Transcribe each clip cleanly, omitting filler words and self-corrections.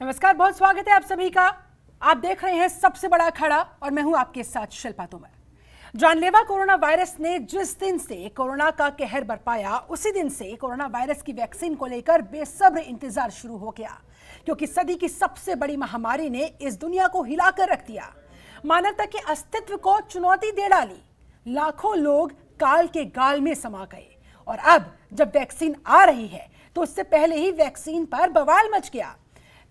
नमस्कार, बहुत स्वागत है आप सभी का। आप देख रहे हैं सबसे बड़ा अखाड़ा और मैं हूं आपके साथ शिल्पा तोमर। जानलेवा कोरोना वायरस ने जिस दिन से कोरोना का कहर बरपाया, उसी दिन से कोरोना वायरस की वैक्सीन को लेकर बेसब्र इंतजार शुरू हो गया, क्योंकि सदी की सबसे बड़ी महामारी ने इस दुनिया को हिलाकर रख दिया, मानवता के अस्तित्व को चुनौती दे डाली। लाखों लोग काल के गाल में समा गए और अब जब वैक्सीन आ रही है तो उससे पहले ही वैक्सीन पर बवाल मच गया।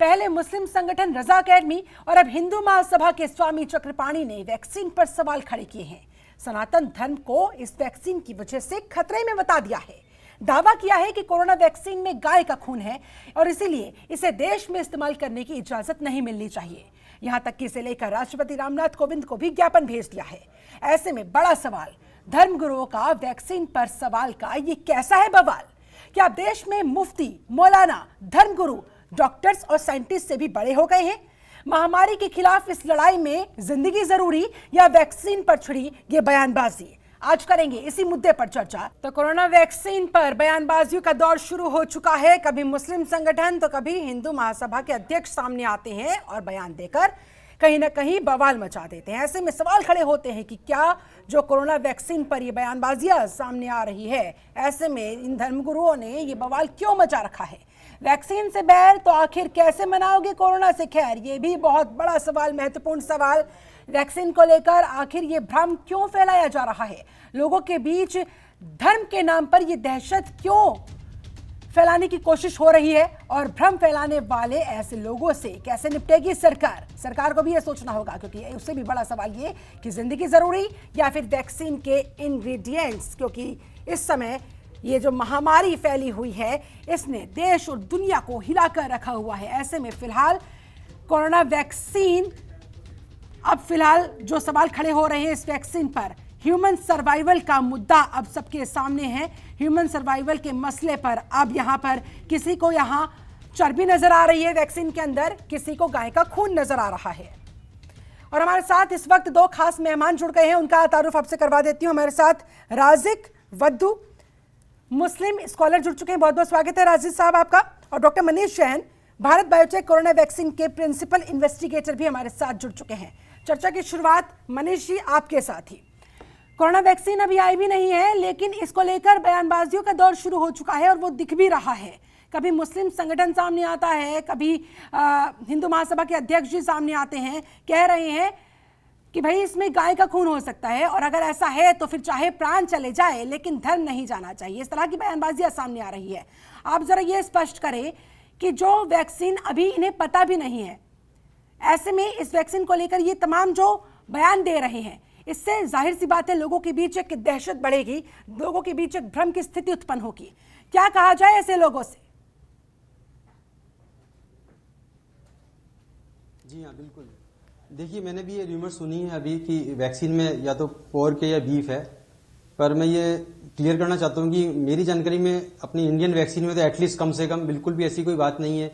पहले मुस्लिम संगठन रजा अकेडमी और अब हिंदू महासभा के स्वामी चक्रपाणी ने वैक्सीन पर सवाल खड़े किए हैं। सनातन धर्म को इस वैक्सीन की वजह से खतरे में बता दिया है। दावा किया है कि कोरोना वैक्सीन में गाय का खून है और इसीलिए इसे देश में इस्तेमाल करने की इजाजत नहीं मिलनी चाहिए। यहां तक कि इसे लेकर राष्ट्रपति रामनाथ कोविंद को भी ज्ञापन भेज दिया है। ऐसे में बड़ा सवाल, धर्मगुरुओं का वैक्सीन पर सवाल का ये कैसा है बवाल? क्या देश में मुफ्ती, मौलाना, धर्मगुरु, डॉक्टर्स और साइंटिस्ट से भी बड़े हो गए हैं? महामारी के खिलाफ इस लड़ाई में जिंदगी जरूरी या वैक्सीन पर छिड़ी ये बयानबाजी? आज करेंगे इसी मुद्दे पर चर्चा। तो कोरोना वैक्सीन पर बयानबाजियों का दौर शुरू हो चुका है। कभी मुस्लिम संगठन तो कभी हिंदू महासभा के अध्यक्ष सामने आते हैं और बयान देकर कहीं ना कहीं बवाल मचा देते हैं। ऐसे में सवाल खड़े होते हैं कि क्या जो कोरोना वैक्सीन पर ये बयानबाजियां सामने आ रही है, ऐसे में इन धर्मगुरुओं ने ये बवाल क्यों मचा रखा है? वैक्सीन से बैर तो आखिर कैसे मनाओगे कोरोना से खैर? ये भी बहुत बड़ा सवाल, महत्वपूर्ण सवाल। वैक्सीन को लेकर आखिर ये भ्रम क्यों फैलाया जा रहा है? लोगों के बीच धर्म के नाम पर ये दहशत क्यों फैलाने की कोशिश हो रही है? और भ्रम फैलाने वाले ऐसे लोगों से कैसे निपटेगी सरकार? सरकार को भी ये सोचना होगा, क्योंकि उससे भी बड़ा सवाल ये कि जिंदगी जरूरी या फिर वैक्सीन के इंग्रेडिएंट्स, क्योंकि इस समय ये जो महामारी फैली हुई है इसने देश और दुनिया को हिलाकर रखा हुआ है। ऐसे में फिलहाल कोरोना वैक्सीन, अब फिलहाल जो सवाल खड़े हो रहे हैं इस वैक्सीन पर, ह्यूमन सर्वाइवल का मुद्दा अब सबके सामने है। ह्यूमन सर्वाइवल के मसले पर अब यहाँ पर किसी को यहाँ चर्बी नजर आ रही है वैक्सीन के अंदर, किसी को गाय का खून नजर आ रहा है। और हमारे साथ इस वक्त दो खास मेहमान जुड़ गए हैं, उनका तारुफ आपसे करवा देती हूँ। हमारे साथ राजिक वद्दू, मुस्लिम स्कॉलर जुड़ चुके हैं। बहुत बहुत स्वागत है राजिक साहब आपका। और doctor Manish Jain, Bharat biotech corona vaccine के प्रिंसिपल इन्वेस्टिगेटर भी हमारे साथ जुड़ चुके हैं। चर्चा की शुरुआत मनीष जी आपके साथ ही। कोरोना वैक्सीन अभी आई भी नहीं है, लेकिन इसको लेकर बयानबाजियों का दौर शुरू हो चुका है और वो दिख भी रहा है। कभी मुस्लिम संगठन सामने आता है, कभी हिंदू महासभा के अध्यक्ष जी सामने आते हैं, कह रहे हैं कि भाई इसमें गाय का खून हो सकता है और अगर ऐसा है तो फिर चाहे प्राण चले जाए लेकिन धर्म नहीं जाना चाहिए। इस तरह की बयानबाजियां सामने आ रही है। आप जरा ये स्पष्ट करें कि जो वैक्सीन अभी इन्हें पता भी नहीं है, ऐसे में इस वैक्सीन को लेकर ये तमाम जो बयान दे रहे हैं, इससे जाहिर सी बात है लोगों के बीच एक दहशत बढ़ेगी, लोगों के बीच एक भ्रम की स्थिति उत्पन्न होगी। क्या कहा जाए ऐसे लोगों से? जी हाँ, बिल्कुल। देखिए, मैंने भी ये र्यूमर सुनी है अभी कि वैक्सीन में या तो पोर्क है या बीफ है, पर मैं ये क्लियर करना चाहता हूँ कि मेरी जानकारी में अपनी इंडियन वैक्सीन में तो एटलीस्ट कम से कम बिल्कुल भी ऐसी कोई बात नहीं है।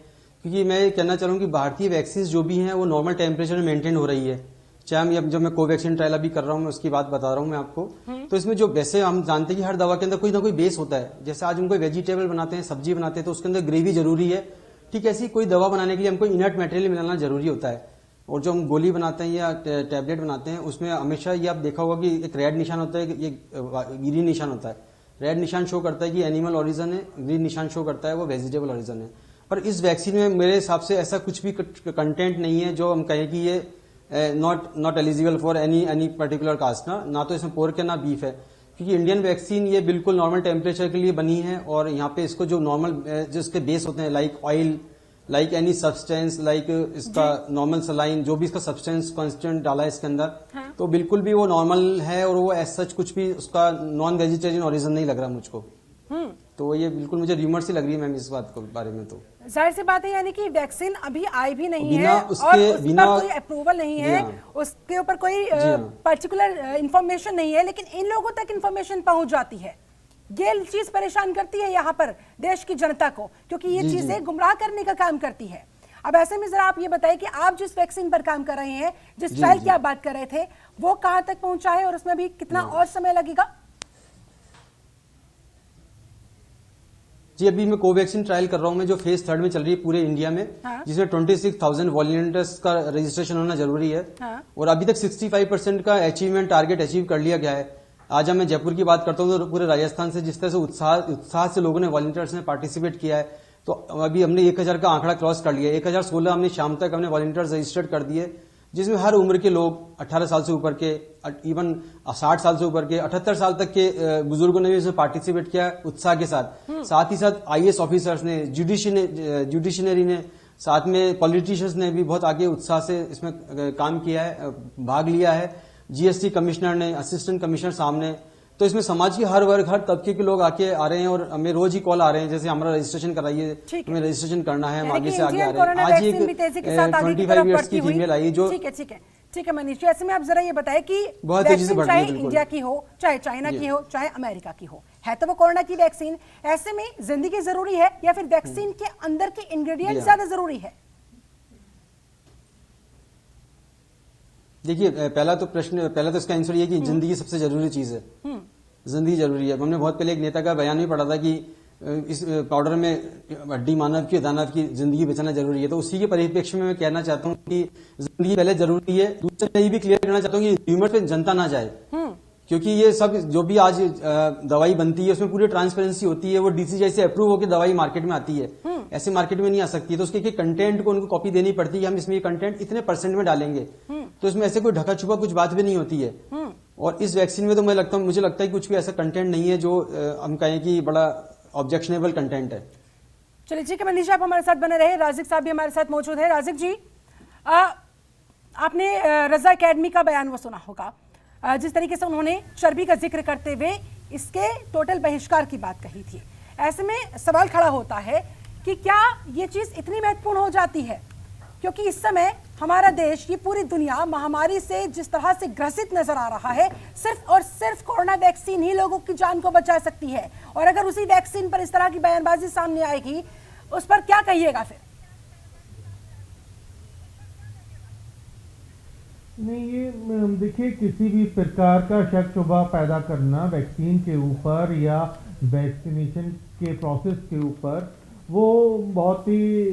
क्योंकि मैं ये कहना चाह रहा हूँ कि भारतीय वैक्सीन जो भी हैं वो नॉर्मल टेम्परेचर में मेंटेन हो रही है। चाहे हम जब मैं कोवैक्सीन ट्रायल अभी कर रहा हूँ, मैं उसकी बात बता रहा हूँ मैं आपको। तो इसमें जो, वैसे हम जानते हैं कि हर दवा के अंदर कोई ना कोई बेस होता है। जैसे आज हम कोई वेजिटेबल बनाते हैं, सब्जी बनाते हैं, तो उसके अंदर ग्रेवी जरूरी है। ठीक है, ऐसी कोई दवा बनाने के लिए हमको इनर्ट मटेरियल मिलाना जरूरी होता है। और जो हम गोली बनाते हैं या टैबलेट बनाते हैं, उसमें हमेशा ये आप देखा होगा कि एक रेड निशान होता है, ये ग्रीन निशान होता है। रेड निशान शो करता है कि एनिमल ओरिजिन है, ग्रीन निशान शो करता है वो वेजिटेबल ओरिजिन है। पर इस वैक्सीन में मेरे हिसाब से ऐसा कुछ भी कंटेंट नहीं है जो हम कहें कि ये not eligible for any particular caste. ना तो इसमें पोर्क है ना बीफ है, क्योंकि इंडियन वैक्सीन ये बिल्कुल नॉर्मल टेम्परेचर के लिए बनी है। और यहाँ पे इसको जो नॉर्मल जो इसके बेस होते हैं, like oil, like any substance, like इसका नॉर्मल सलाइन, जो भी इसका सब्सटेंस कॉन्स्टेंट डाला है इसके अंदर, हाँ। तो बिल्कुल भी वो नॉर्मल है और वो एज सच कुछ भी उसका नॉन वेजिटेरियन ओरिजिन नहीं लग रहा मुझको। तो ये बिल्कुल मुझे र्यूमर सी लग रही है मैम इस बात के बारे में। तो जाहिर सी बात है, यानी कि वैक्सीन अभी आई भी नहीं है और उस पर कोई अप्रूवल नहीं है, उसके ऊपर कोई पर्टिकुलर इंफॉर्मेशन नहीं है, लेकिन इन लोगों तक इंफॉर्मेशन पहुंच जाती है। ये चीज परेशान करती है यहाँ पर देश की जनता को, क्योंकि ये चीजें गुमराह करने का काम करती है। अब ऐसे में जरा आप ये बताइए कि आप जिस वैक्सीन पर काम कर रहे हैं, जिस ट्रायल की आप बात कर रहे थे, वो कहाँ तक पहुंचा है और उसमें भी कितना और समय लगेगा? जी अभी मैं कोवैक्सीन ट्रायल कर रहा हूँ मैं, जो फेज 3 में चल रही है पूरे इंडिया में, हाँ। जिसमें 26,000 वॉलंटियर्स का रजिस्ट्रेशन होना जरूरी है। हाँ। और अभी तक 65% का अचीवमेंट टारगेट अचीव कर लिया गया है। आज हम मैं जयपुर की बात करता हूँ तो पूरे राजस्थान से जिस तरह से उत्साह से लोगों ने वॉलंटियर्स ने पार्टिसिपेट किया है, तो अभी हमने 1000 का आंकड़ा क्रॉस कर लिया है। 1016 हमने शाम तक हमने वॉलंटियर्स रजिस्टर्ड कर दिए, जिसमें हर उम्र के लोग 18 साल से ऊपर के, इवन 60 साल से ऊपर के, 78 साल तक के बुजुर्गों ने भी इसमें पार्टिसिपेट किया उत्साह के साथ। साथ ही साथ IAS ऑफिसर्स ने, जुडिशनरी ने, साथ में पॉलिटिशियंस ने भी बहुत आगे उत्साह से इसमें काम किया है, भाग लिया है। GST कमिश्नर ने, असिस्टेंट कमिश्नर सामने, तो इसमें समाज के हर वर्ग, हर तबके के लोग आके आ रहे हैं और हमें रोज ही कॉल आ रहे हैं, जैसे हमारा रजिस्ट्रेशन कराइए, हमें रजिस्ट्रेशन करना है, हम आगे से आगे आ रहे हैं। आज एक 25 ईयर्स की फीमेल आई जो, ठीक है मनीष जी, ऐसे में आप जरा ये बताएं कि बहुत तेजी से बढ़ रही है, चाहे इंडिया की हो, चाहे चाइना की हो, चाहे अमेरिका की हो, है तो वो कोरोना की वैक्सीन, ऐसे में जिंदगी जरूरी है या फिर वैक्सीन के अंदर के इंग्रेडिएंट ज्यादा जरूरी है? देखिए पहला तो इसका आंसर ये कि जिंदगी सबसे जरूरी चीज है। जिंदगी जरूरी है। हमने बहुत पहले एक नेता का बयान भी पढ़ा था कि इस पाउडर में हड्डी मानव की, दानव की जिंदगी बचाना जरूरी है। तो उसी के परिप्रेक्ष्य में मैं कहना चाहता हूँ कि जिंदगी पहले जरूरी है। दूसरा ये भी क्लियर करना चाहता हूँ कि र्यूमर पे जनता ना जाए, क्योंकि ये सब जो भी आज दवाई बनती है उसमें पूरी ट्रांसपेरेंसी होती है। वो DCGI से अप्रूव होकर दवाई मार्केट में आती है, ऐसे मार्केट में नहीं आ सकती। तो उसके कंटेंट को उनको कॉपी देनी पड़ती है, हम इसमें ये कंटेंट इतने % में डालेंगे, तो इसमें ऐसे कोई ढका छुपा कुछ बात भी नहीं होती है। और इस वैक्सीन में तो मुझे लगता है कि कुछ भी ऐसा कंटेंट नहीं है जो हम कहें कि बड़ा ऑब्जेक्शनेबल कंटेंट है। चलिए ठीक है मनीष जी, आप हमारे साथ बने रहे। राजिक साहब भी हमारे साथ मौजूद है। राजिक जी, आपने रजा एकेडमी का बयान वो सुना होगा, जिस तरीके से उन्होंने चर्बी का जिक्र करते हुए इसके टोटल बहिष्कार की बात कही थी। ऐसे में सवाल खड़ा होता है कि क्या ये चीज इतनी महत्वपूर्ण हो जाती है, क्योंकि इस समय हमारा देश, ये पूरी दुनिया महामारी से जिस तरह से ग्रसित नजर आ रहा है, सिर्फ और सिर्फ कोरोना वैक्सीन ही लोगों की जान को बचा सकती है। और अगर उसी वैक्सीन पर इस तरह की बयानबाजी सामने आएगी, उस पर क्या कहिएगा फिर? नहीं, ये देखिए, किसी भी प्रकार का शक शुबा पैदा करना वैक्सीन के ऊपर या वैक्सीनेशन के प्रोसेस के ऊपर, वो बहुत ही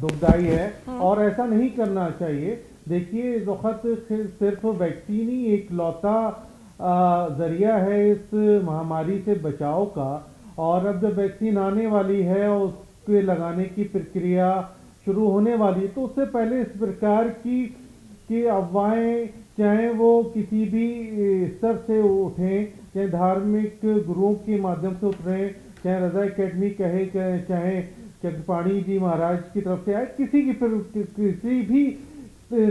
दुखदाई है और ऐसा नहीं करना चाहिए। देखिए, इस वक्त सिर्फ वैक्सीन ही एक लौता जरिया है इस महामारी से बचाव का, और अब जब वैक्सीन आने वाली है और उसके लगाने की प्रक्रिया शुरू होने वाली है, तो उससे पहले इस प्रकार की अफवाहें, चाहे वो किसी भी स्तर से उठें, चाहे धार्मिक गुरुओं के माध्यम से उठें, चाहे रजा एकेडमी कहे, चाहे चक्रपाणी जी महाराज की तरफ से आए, किसी भी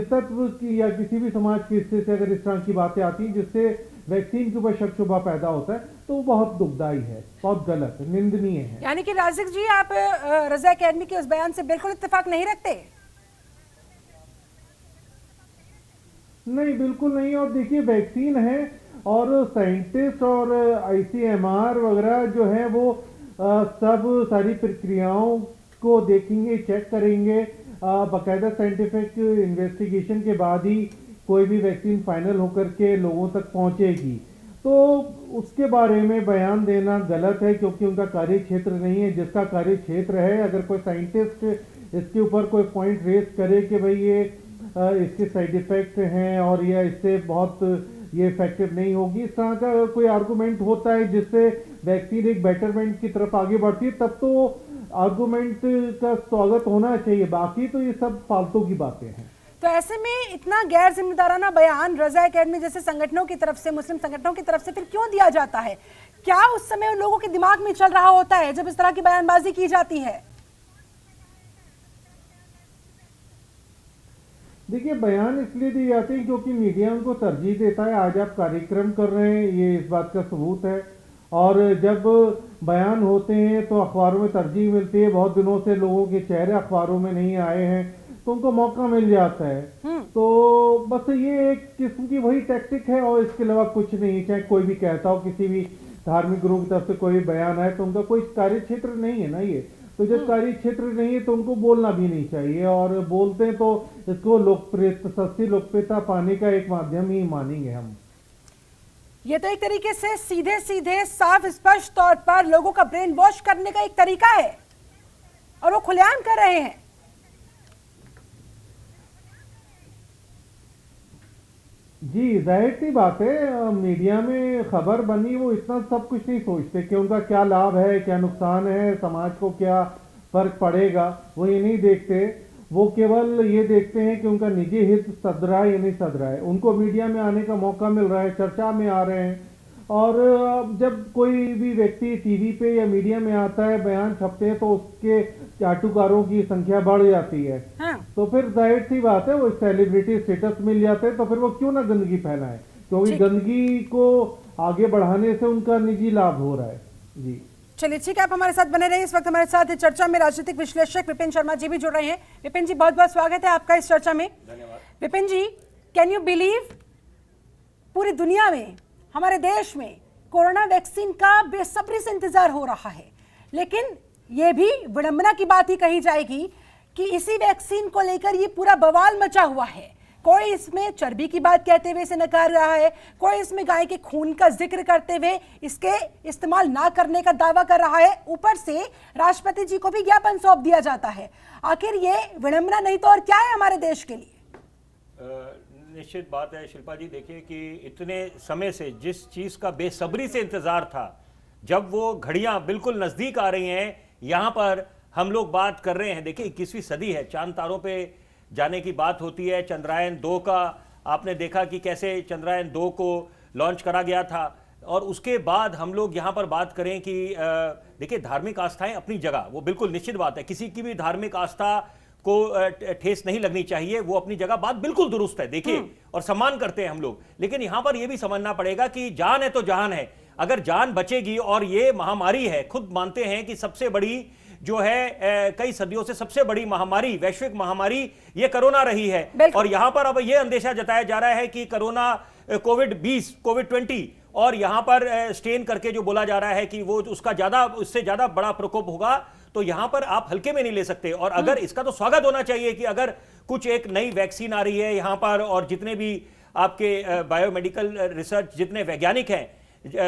तत्व की या किसी भी समाज के हिस्से से अगर इस तरह की बातें आती हैं जिससे वैक्सीन के ऊपर शक शुबा पैदा होता है, तो वो बहुत दुखदाई है, बहुत गलत है, निंदनीय है। यानी कि राजिक जी, आप रजा एकेडमी के उस बयान से बिल्कुल इत्तेफाक नहीं रखते? नहीं, बिल्कुल नहीं। और देखिए, वैक्सीन है और साइंटिस्ट और ICMR वगैरह जो है वो सब सारी प्रक्रियाओं को देखेंगे, चेक करेंगे, बाकायदा साइंटिफिक इन्वेस्टिगेशन के बाद ही कोई भी वैक्सीन फाइनल होकर के लोगों तक पहुंचेगी। तो उसके बारे में बयान देना गलत है, क्योंकि उनका कार्य क्षेत्र नहीं है। जिसका कार्य क्षेत्र है, अगर कोई साइंटिस्ट इसके ऊपर कोई पॉइंट रेज करे कि भाई ये इसके साइड इफेक्ट हैं और या इससे बहुत ये इफेक्टिव नहीं होगी, इस तरह का अगर कोई आर्गूमेंट होता है जिससे वैक्सीन एक बेटरमेंट की तरफ आगे बढ़ती है, तब तो आर्गूमेंट का स्वागत होना चाहिए। बाकी तो ये सब फालतू की बातें हैं। तो ऐसे में इतना गैर जिम्मेदाराना बयान रजा एकेडमी जैसे संगठनों की तरफ से, मुस्लिम संगठनों की तरफ से फिर क्यों दिया जाता है? क्या उस समय उन लोगों के दिमाग में चल रहा होता है जब इस तरह की बयानबाजी की जाती है? देखिए, बयान इसलिए दिए जाते हैं क्योंकि मीडिया उनको तरजीह देता है। आज आप कार्यक्रम कर रहे हैं, ये इस बात का सबूत है। और जब बयान होते हैं तो अखबारों में तरजीह मिलती है। बहुत दिनों से लोगों के चेहरे अखबारों में नहीं आए हैं, तो उनको मौका मिल जाता है। तो बस ये एक किस्म की वही टैक्टिक है और इसके अलावा कुछ नहीं। चाहे कोई भी कहता हो, किसी भी धार्मिक गुरु की तरफ से कोई भी बयान आए, तो उनका कोई कार्य क्षेत्र नहीं है ना ये। तो जब कार्य क्षेत्र नहीं है तो उनको बोलना भी नहीं चाहिए, और बोलते हैं तो इसको सस्ती लोकप्रियता पाने का एक माध्यम ही मानेंगे हम। ये तो एक तरीके से सीधे सीधे साफ स्पष्ट तौर पर लोगों का ब्रेन वॉश करने का एक तरीका है और वो खुलेआम कर रहे हैं। जी, जाहिर सी बात है, मीडिया में खबर बनी, वो इतना सब कुछ नहीं सोचते कि उनका क्या लाभ है, क्या नुकसान है, समाज को क्या फर्क पड़ेगा, वो ये नहीं देखते। वो केवल ये देखते हैं कि उनका निजी हित सध रहा है या नहीं सध रहा है। उनको मीडिया में आने का मौका मिल रहा है, चर्चा में आ रहे हैं, और जब कोई भी व्यक्ति टीवी पे या मीडिया में आता है, बयान छपते हैं, तो उसके चाटुकारों की संख्या बढ़ जाती है। हाँ। तो फिर जाहिर सी बात है, वो सेलिब्रिटी स्टेटस मिल जाते हैं, तो फिर वो क्यों ना गंदगी फैलाए, क्योंकि गंदगी को आगे बढ़ाने से उनका निजी लाभ हो रहा है। जी चलिए ठीक है, आप हमारे साथ बने रहिए। इस वक्त हमारे साथ चर्चा में राजनीतिक विश्लेषक विपिन शर्मा जी भी जुड़ रहे हैं। विपिन जी, बहुत बहुत स्वागत है आपका इस चर्चा में। धन्यवाद। विपिन जी, कैन यू बिलीव, पूरी दुनिया में, हमारे देश में कोरोना वैक्सीन का बेसब्री से इंतजार हो रहा है, लेकिन यह भी विडंबना की बात ही कही जाएगी कि इसी वैक्सीन को लेकर ये पूरा बवाल मचा हुआ है। कोई इसमें चर्बी की बात कहते हुए इसे नकार रहा है, कोई इसमें गाय के खून का जिक्र करते हुए इसके इस्तेमाल ना करने का दावा कर रहा है। ऊपर से राष्ट्रपति जी को भी ज्ञापन सौंप दिया जाता है। आखिर ये विडंबना नहीं तो और क्या है हमारे देश के लिए? निश्चित बात है शिल्पा जी, देखिए कि इतने समय से जिस चीज का बेसब्री से इंतजार था, जब वो घड़ियां बिल्कुल नजदीक आ रही हैं, यहां पर हम लोग बात कर रहे हैं। देखिए 21वीं सदी है, चांद तारों पे जाने की बात होती है। चंद्रयान 2 का आपने देखा कि कैसे चंद्रयान 2 को लॉन्च करा गया था, और उसके बाद हम लोग यहाँ पर बात करें कि देखिए धार्मिक आस्थाएं अपनी जगह, वो बिल्कुल निश्चित बात है, किसी की भी धार्मिक आस्था को ठेस नहीं लगनी चाहिए, वो अपनी जगह बात बिल्कुल दुरुस्त है, देखिए, और सम्मान करते हैं हम लोग। लेकिन यहाँ पर यह भी समझना पड़ेगा कि जान है तो जहान है। अगर जान बचेगी, और ये महामारी है, खुद मानते हैं कि सबसे बड़ी जो है कई सदियों से सबसे बड़ी महामारी, वैश्विक महामारी ये कोरोना रही है। और यहां पर अब ये अंदेशा जताया जा रहा है कि कोरोना कोविड-20, कोविड-20, और यहां पर स्ट्रेन करके जो बोला जा रहा है कि वो उसका ज्यादा, उससे ज्यादा बड़ा प्रकोप होगा, तो यहां पर आप हल्के में नहीं ले सकते। और अगर इसका तो स्वागत होना चाहिए कि अगर कुछ एक नई वैक्सीन आ रही है यहां पर, और जितने भी आपके बायोमेडिकल रिसर्च जितने वैज्ञानिक हैं,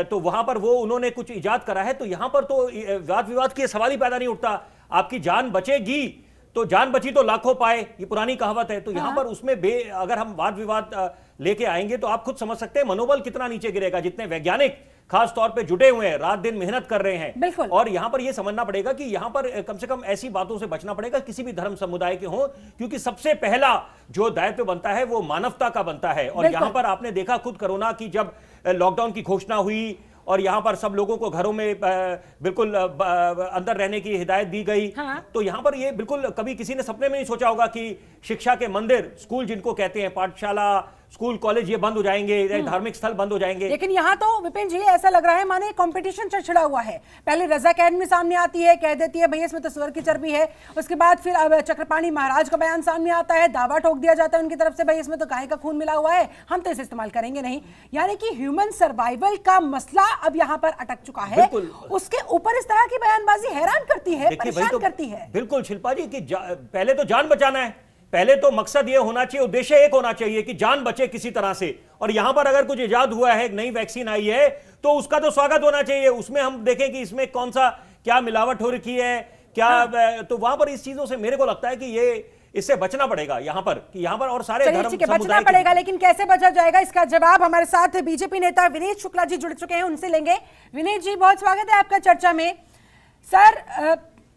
तो वहां पर वो उन्होंने कुछ इजाद करा है, तो यहां पर तो वाद विवाद की सवाल ही पैदा नहीं उठता। आपकी जान बचेगी तो जान बची तो लाखों पाए, ये पुरानी कहावत है। तो यहां पर उसमें अगर हम वाद विवाद लेके आएंगे तो आप खुद समझ सकते हैं मनोबल कितना नीचे गिरेगा। जितने वैज्ञानिक खास तौर पे जुटे हुए हैं, रात दिन मेहनत कर रहे हैं, और यहां पर यह समझना पड़ेगा कि यहां पर कम से कम ऐसी बातों से बचना पड़ेगा किसी भी धर्म समुदाय के हों, क्योंकि सबसे पहला जो दायित्व बनता है वो मानवता का बनता है। और यहां पर आपने देखा खुद कोरोना की जब लॉकडाउन की घोषणा हुई और यहां पर सब लोगों को घरों में बिल्कुल अंदर रहने की हिदायत दी गई, तो यहां पर ये बिल्कुल कभी किसी ने सपने में नहीं सोचा होगा कि शिक्षा के मंदिर, स्कूल जिनको कहते हैं, पाठशाला, स्कूल, कॉलेज, ये बंद हो जाएंगे, धार्मिक स्थल बंद हो जाएंगे। लेकिन यहाँ तो विपिन जी ऐसा लग रहा है माने कंपटीशन छिड़ा हुआ है। पहले रजा अकेडमी सामने आती है, कह देती है भैया इसमें तो सुअर की चर्बी है। उसके बाद फिर अब चक्रपाणी महाराज का बयान सामने आता है, दावा ठोक दिया जाता है उनकी तरफ से, भाई इसमें तो गाय का खून मिला हुआ है, हम तो इसे इस्तेमाल करेंगे नहीं। यानी कि ह्यूमन सर्वाइवल का मसला अब यहाँ पर अटक चुका है। उसके ऊपर इस तरह की बयानबाजी हैरान करती है, परेशान करती है। बिल्कुल शिल्पा जी, कि पहले तो जान बचाना है, पहले तो मकसद यह होना चाहिए, उद्देश्य एक होना चाहिए कि जान बचे किसी तरह से। और यहां पर अगर कुछ इजाद हुआ है, एक नई वैक्सीन आई है, तो उसका तो स्वागत होना चाहिए। उसमें हम देखें कि इसमें कौन सा क्या मिलावट हो रखी है, क्या तो वहां पर इस चीजों से मेरे को लगता है कि ये इससे बचना पड़ेगा यहां पर, कि यहां पर और सारे धर्म समुदाय बचना पड़ेगा। लेकिन कैसे बचा जाएगा, इसका जवाब हमारे साथ बीजेपी नेता विनीत शुक्ला जी जुड़ चुके हैं, उनसे लेंगे। विनीत जी, बहुत स्वागत है आपका चर्चा में। सर,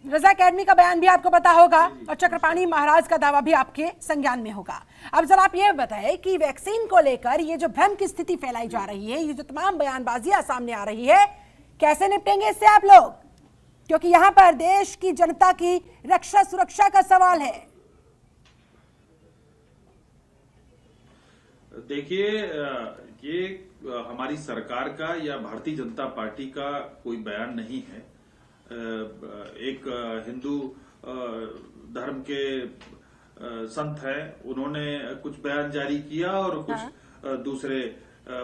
रजा अकेडमी का बयान भी आपको पता होगा और चक्रपाणी महाराज का दावा भी आपके संज्ञान में होगा। अब जरा आप ये बताएं कि वैक्सीन को लेकर ये जो भ्रम की स्थिति फैलाई जा रही है, ये जो तमाम बयानबाजियां सामने आ रही है, कैसे निपटेंगे इससे आप लोग? क्योंकि यहां पर देश की जनता की रक्षा सुरक्षा का सवाल है। देखिए, ये हमारी सरकार का या भारतीय जनता पार्टी का कोई बयान नहीं है। एक हिंदू धर्म के संत है, उन्होंने कुछ बयान जारी किया और कुछ दूसरे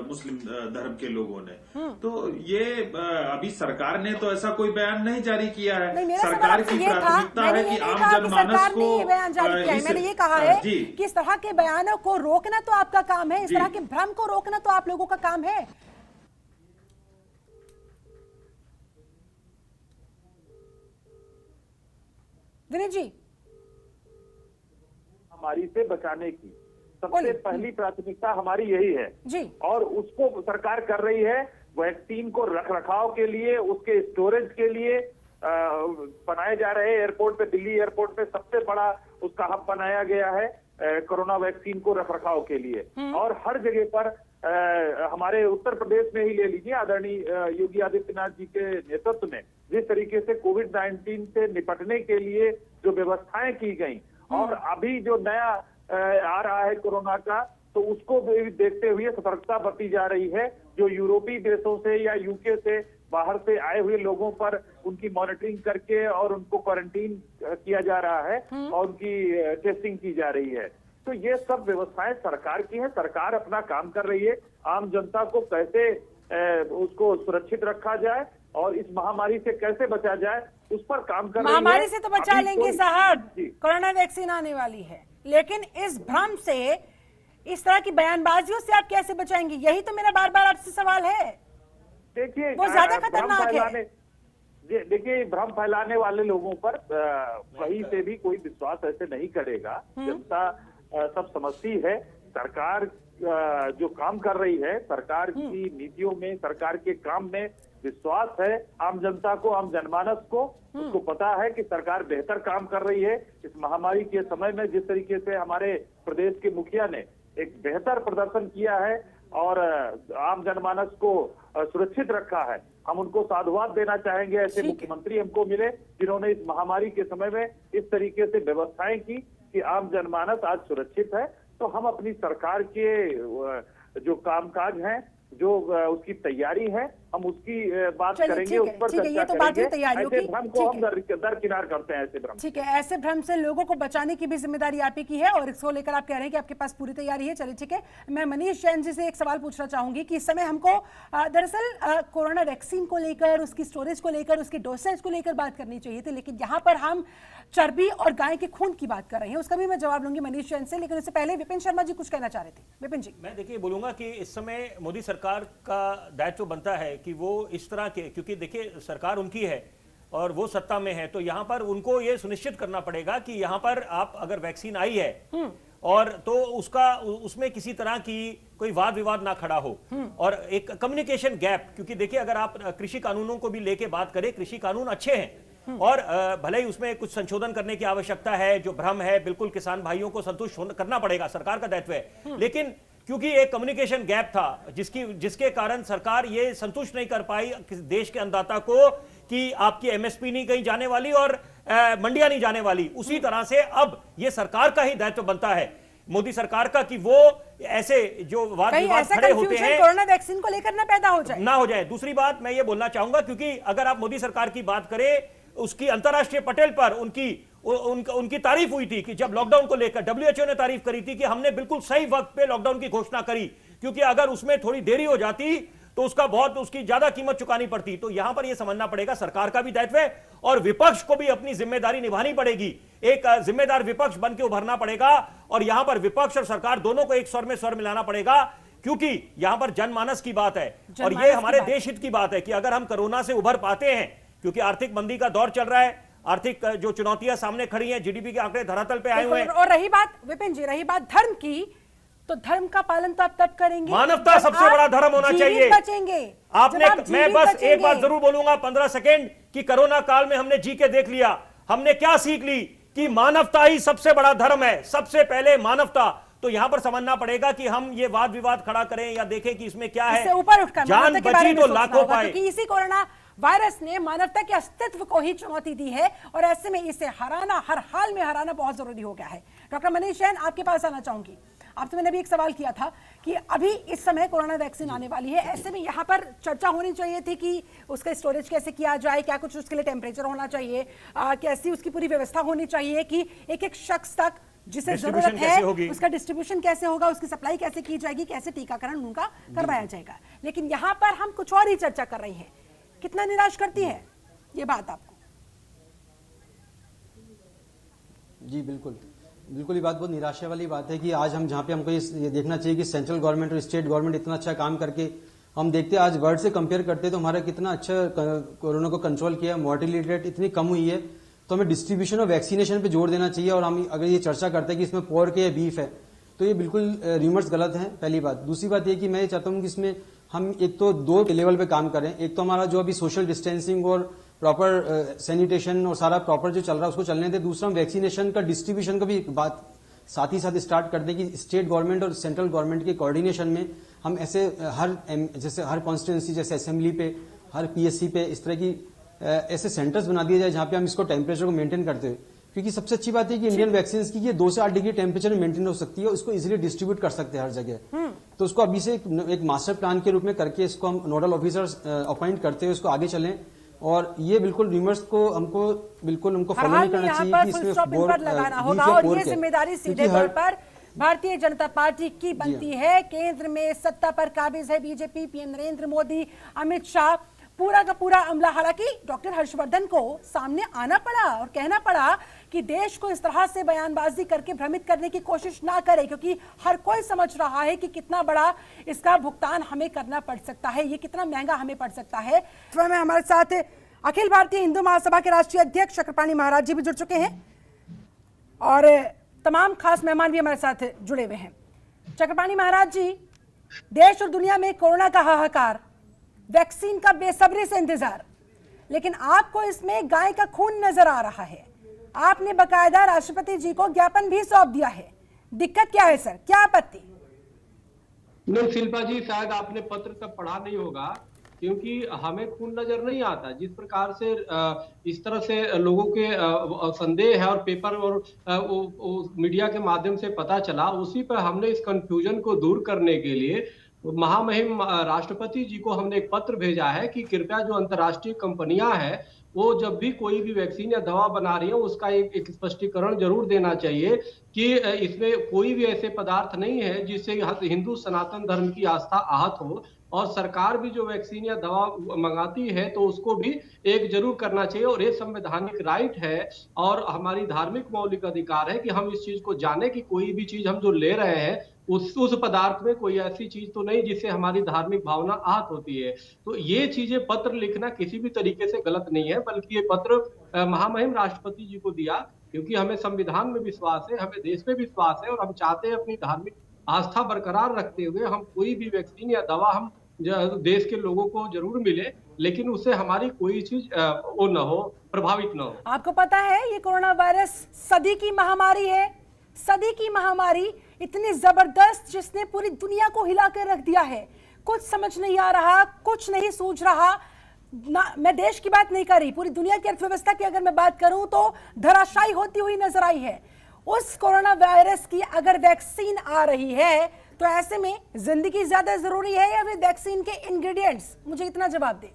मुस्लिम धर्म के लोगों ने। तो ये अभी सरकार ने तो ऐसा कोई बयान नहीं जारी किया है। सरकार की प्राथमिकता है कि आम जनमानस को बयान जारी किया है। मैंने ये कहा है कि इस तरह के बयानों को रोकना तो आपका काम है, इस तरह के भ्रम को रोकना तो आप लोगों का काम है। विनीत जी, महामारी से बचाने की सबसे बोलिए। पहली प्राथमिकता हमारी यही है जी, और उसको सरकार कर रही है। वैक्सीन को रख रखाव के लिए, उसके स्टोरेज के लिए बनाए जा रहे एयरपोर्ट पे, दिल्ली एयरपोर्ट पे सबसे बड़ा उसका हब बनाया गया है कोरोना वैक्सीन को रख रखाव के लिए। और हर जगह पर हमारे उत्तर प्रदेश में ही ले लीजिए, आदरणीय योगी आदित्यनाथ जी के नेतृत्व में जिस तरीके से कोविड-19 से निपटने के लिए जो व्यवस्थाएं की गई, और अभी जो नया आ रहा है कोरोना का, तो उसको भी देखते हुए सतर्कता बरती जा रही है। जो यूरोपीय देशों से या यूके से बाहर से आए हुए लोगों पर उनकी मॉनिटरिंग करके और उनको क्वारंटीन किया जा रहा है और उनकी टेस्टिंग की जा रही है। तो ये सब व्यवस्थाएं सरकार की हैं, सरकार अपना काम कर रही है। आम जनता को कैसे उसको सुरक्षित रखा जाए और इस महामारी से कैसे बचा जाए, उस पर काम कर रही है। महामारी से तो बचा अभी लेंगे कोई- साहब, जी। कोरोना वैक्सीन आने वाली है, लेकिन इस भ्रम से, इस तरह की बयानबाजियों से आप कैसे बचाएंगे? यही तो मेरा बार बार आपसे सवाल है। देखिए वो ज्यादा भ्रम खतरनाक है। फैलाने- देखिए भ्रम फैलाने वाले लोगों पर कहीं से भी कोई विश्वास ऐसे नहीं करेगा। जनता सब समझती है। सरकार जो काम कर रही है, सरकार की नीतियों में, सरकार के काम में विश्वास है आम जनता को, आम जनमानस को। उसको पता है कि सरकार बेहतर काम कर रही है। इस महामारी के समय में जिस तरीके से हमारे प्रदेश के मुखिया ने एक बेहतर प्रदर्शन किया है और आम जनमानस को सुरक्षित रखा है, हम उनको साधुवाद देना चाहेंगे। ऐसे मुख्यमंत्री हमको मिले जिन्होंने इस महामारी के समय में इस तरीके से व्यवस्थाएं की कि आम जनमानस आज सुरक्षित है। तो हम अपनी सरकार के जो कामकाज हैं, जो उसकी तैयारी है, हम उसकी बात चलिए, करेंगे, ठीक उस है, पर ठीक है, चर्चा ये तो बात हुई करेंगे। तैयारियों ऐसे की, भ्रम को ठीक हम दरकिनार करते हैं। ऐसे भ्रम ठीक है, ऐसे भ्रम से लोगों को बचाने की भी जिम्मेदारी आप ही की है और इसको लेकर आप कह रहे हैं कि आपके पास पूरी तैयारी है। चलिए ठीक है, मैं मनीष जैन जी से एक सवाल पूछना चाहूंगी कि इस समय हमको दरअसल कोरोना वैक्सीन को लेकर, उसकी स्टोरेज को लेकर, उसकी डोसेज को लेकर बात करनी चाहिए थी, लेकिन यहाँ पर हम चर्बी और गाय के खून की बात कर रहे हैं। उसका भी मैं जवाब लूंगी मनीष जैन से, लेकिन उससे पहले विपिन शर्मा जी कुछ कहना चाह रहे थे। विपिन जी, मैं देखिए बोलूंगा कि इस समय मोदी सरकार का दायित्व बनता है कि वो इस तरह के, क्योंकि देखिए सरकार उनकी है और वो सत्ता में है, तो यहां पर उनको ये सुनिश्चित करना पड़ेगा कि यहां पर आप अगर वैक्सीन आई है और तो उसमें किसी तरह की कोई वाद विवाद ना खड़ा हो और एक कम्युनिकेशन गैप, क्योंकि देखिए अगर आप कृषि कानूनों को भी लेके बात करें, कृषि कानून अच्छे हैं और भले ही उसमें कुछ संशोधन करने की आवश्यकता है, जो भ्रम है बिल्कुल किसान भाइयों को संतुष्ट करना पड़ेगा, सरकार का दायित्व है। लेकिन क्योंकि एक कम्युनिकेशन गैप था जिसके कारण सरकार ये संतुष्ट नहीं कर पाई देश के अन्नदाता को कि आपकी एमएसपी नहीं कहीं जाने वाली और मंडियां नहीं जाने वाली। उसी तरह से अब ये सरकार का ही दायित्व बनता है, मोदी सरकार का, कि वो ऐसे जो वाद विवाद खड़े होते हैं कोरोना वैक्सीन को लेकर ना पैदा हो जाए। दूसरी बात मैं ये बोलना चाहूंगा, क्योंकि अगर आप मोदी सरकार की बात करें, उसकी अंतर्राष्ट्रीय पटेल पर उनकी तारीफ हुई थी कि जब लॉकडाउन को लेकर डब्ल्यूएचओ ने तारीफ करी थी कि हमने बिल्कुल सही वक्त पे लॉकडाउन की घोषणा करी, क्योंकि अगर उसमें थोड़ी देरी हो जाती तो उसकी ज्यादा कीमत चुकानी पड़ती। तो यहां पर यह समझना पड़ेगा सरकार का भी दायित्व है और विपक्ष को भी अपनी जिम्मेदारी निभानी पड़ेगी। एक जिम्मेदार विपक्ष बन के उभरना पड़ेगा और यहां पर विपक्ष और सरकार दोनों को एक स्वर में स्वर मिलाना पड़ेगा, क्योंकि यहां पर जनमानस की बात है और ये हमारे देश हित की बात है कि अगर हम कोरोना से उभर पाते हैं, क्योंकि आर्थिक मंदी का दौर चल रहा है, आर्थिक जो चुनौतियां सामने खड़ी हैं, जीडीपी के आंकड़े धरातल पे आए हुए हैं। और रही बात विपिन जी, रही बात धर्म की, तो धर्म का पालन तो आप तब करेंगे, मानवता सबसे बड़ा धर्म होना चाहिए। बचेंगे आपने, मैं बस एक बात जरूर बोलूंगा 15 सेकेंड कि कोरोना काल में हमने जी के देख लिया, हमने क्या सीख ली कि मानवता ही सबसे बड़ा धर्म है, सबसे पहले मानवता। तो यहां पर समझना पड़ेगा कि हम ये वाद विवाद खड़ा करें या देखें कि इसमें क्या है, ऊपर उठकर जान बची तो लाखों पाए। क्योंकि इसी कोरोना वायरस ने मानवता के अस्तित्व को ही चुनौती दी है और ऐसे में इसे हराना, हर हाल में हराना बहुत जरूरी हो गया है। डॉक्टर मनीष जैन, आपके पास आना चाहूंगी। आपसे मैंने अभी एक सवाल किया था कि अभी इस समय कोरोना वैक्सीन आने वाली है, ऐसे में यहाँ पर चर्चा होनी चाहिए थी कि उसका स्टोरेज कैसे किया जाए, क्या कुछ उसके लिए टेम्परेचर होना चाहिए, कैसी उसकी पूरी व्यवस्था होनी चाहिए कि एक एक शख्स तक जिसे जरूरत है उसका डिस्ट्रीब्यूशन कैसे होगा, उसकी सप्लाई कैसे की जाएगी, कैसे टीकाकरण उनका करवाया जाएगा। लेकिन यहाँ पर हम कुछ और ही चर्चा कर रहे हैं। कितना निराश करती है ये बात आपको? जी बिल्कुल, ये बात बहुत निराशा वाली बात है कि आज हम जहाँ पे हमको ये देखना चाहिए कि सेंट्रल गवर्नमेंट और स्टेट गवर्नमेंट इतना अच्छा काम करके हम देखते हैं, आज वर्ल्ड से कंपेयर करते तो हमारा कितना अच्छा कोरोना को कंट्रोल किया, मॉर्टेलिटी रेट इतनी कम हुई है। तो हमें डिस्ट्रीब्यूशन और वैक्सीनेशन पे जोर देना चाहिए। और हम अगर ये चर्चा करते हैं कि इसमें पोर्क है या बीफ है, तो ये बिल्कुल र्यूमर्स गलत हैं, पहली बात। दूसरी बात ये कि मैं ये चाहता हूँ कि इसमें हम एक तो 2 लेवल पे काम करें। एक तो हमारा जो अभी सोशल डिस्टेंसिंग और प्रॉपर सैनिटेशन और सारा प्रॉपर जो चल रहा है उसको चलने दें। दूसरा, हम वैक्सीनेशन का डिस्ट्रीब्यूशन का भी बात साथ ही साथ स्टार्ट कर दें कि स्टेट गवर्नमेंट और सेंट्रल गवर्नमेंट के कोऑर्डिनेशन में हम ऐसे जैसे हर कॉन्स्टिट्यूंसी, जैसे असेंबली पे, हर पीएससी पे इस तरह की ऐसे सेंटर्स बना दिए जाए जहां पे हम इसको टेम्परेचर को मेंटेन करते हुए, क्योंकि सबसे अच्छी बात है कि इंडियन वैक्सीन की ये 2 से 8 डिग्री टेम्परेचर में मेंटेन हो सकती है और इसको इजीली डिस्ट्रीब्यूट कर सकते हैं हर जगह। तो उसको अभी से एक मास्टर प्लान के रूप में करके इसको हम नोडल ऑफिसर्स अपॉइंट करते हुए इसको आगे चलें। और ये बिल्कुल र्यूमर्स को बिल्कुल उनको फॉलो नहीं करना चाहिए कि इसमें लगाना होगा। और ये जिम्मेदारी सीधे तौर पर भारतीय जनता पार्टी की बनती है। केंद्र में सत्ता पर काबिज है बीजेपी, पीएम नरेंद्र मोदी, अमित शाह, पूरा का पूरा अमला। हालांकि डॉक्टर हर्षवर्धन को सामने आना पड़ा और कहना पड़ा कि देश को इस तरह से बयानबाजी करके भ्रमित करने की कोशिश ना करे, क्योंकि हर कोई समझ रहा है कि कितना बड़ा इसका भुगतान हमें करना पड़ सकता है, ये कितना महंगा हमें पड़ सकता है। तो में हमारे साथ अखिल भारतीय हिंदू महासभा के राष्ट्रीय अध्यक्ष चक्रपाणी महाराज जी भी जुड़ चुके हैं और तमाम खास मेहमान भी हमारे साथ जुड़े हुए हैं। चक्रपाणी महाराज जी, देश और दुनिया में कोरोना का हाहाकार, वैक्सीन का बेसब्री से इंतजार, लेकिन आपको इसमें गाय का खून नजर आ रहा है। आपने बकायदा राष्ट्रपति जी को ज्ञापन भी सौंप दिया है। दिक्कत क्या है सर, क्या आपत्ति? नहीं शिल्पा जी, शायद आपने पत्र तब पढ़ा नहीं होगा, क्योंकि हमें खून नजर नहीं आता। जिस प्रकार से इस तरह से लोगों के संदेह है और पेपर और मीडिया के माध्यम से पता चला, उसी पर हमने इस कंफ्यूजन को दूर करने के लिए महामहिम राष्ट्रपति जी को हमने एक पत्र भेजा है कि कृपया जो अंतर्राष्ट्रीय कंपनियां हैं वो जब भी कोई भी वैक्सीन या दवा बना रही है उसका एक स्पष्टीकरण जरूर देना चाहिए कि इसमें कोई भी ऐसे पदार्थ नहीं है जिससे हिंदू सनातन धर्म की आस्था आहत हो। और सरकार भी जो वैक्सीन या दवा मंगाती है तो उसको भी एक जरूर करना चाहिए। और ये संवैधानिक राइट है और हमारी धार्मिक मौलिक अधिकार है कि हम इस चीज को जाने कि कोई भी चीज हम जो ले रहे हैं उस पदार्थ में कोई ऐसी चीज तो नहीं जिससे हमारी धार्मिक भावना आहत होती है। तो ये चीजें पत्र लिखना किसी भी तरीके से गलत नहीं है, बल्कि ये पत्र महामहिम राष्ट्रपति जी को दिया क्योंकि हमें संविधान में विश्वास है, हमें देश में विश्वास है और हम चाहते हैं अपनी धार्मिक आस्था बरकरार रखते हुए हम कोई भी वैक्सीन या दवा हम देश के लोगों को जरूर मिले, लेकिन उससे हमारी कोई चीज वो न हो, प्रभावित न हो। आपको पता है ये कोरोना वायरस सदी की महामारी है, सदी की महामारी, इतनी जबरदस्त जिसने पूरी दुनिया को हिला कर रख दिया है। कुछ समझ नहीं आ रहा, कुछ नहीं सूझ रहा ना। मैं देश की बात नहीं कर रही, पूरी दुनिया की अर्थव्यवस्था की अगर मैं बात करूं तो धराशायी होती हुई नजर आई है। उस कोरोना वायरस की अगर वैक्सीन आ रही है तो ऐसे में जिंदगी ज्यादा जरूरी है या फिर वैक्सीन के इंग्रेडिएंट्स? मुझे इतना जवाब दे।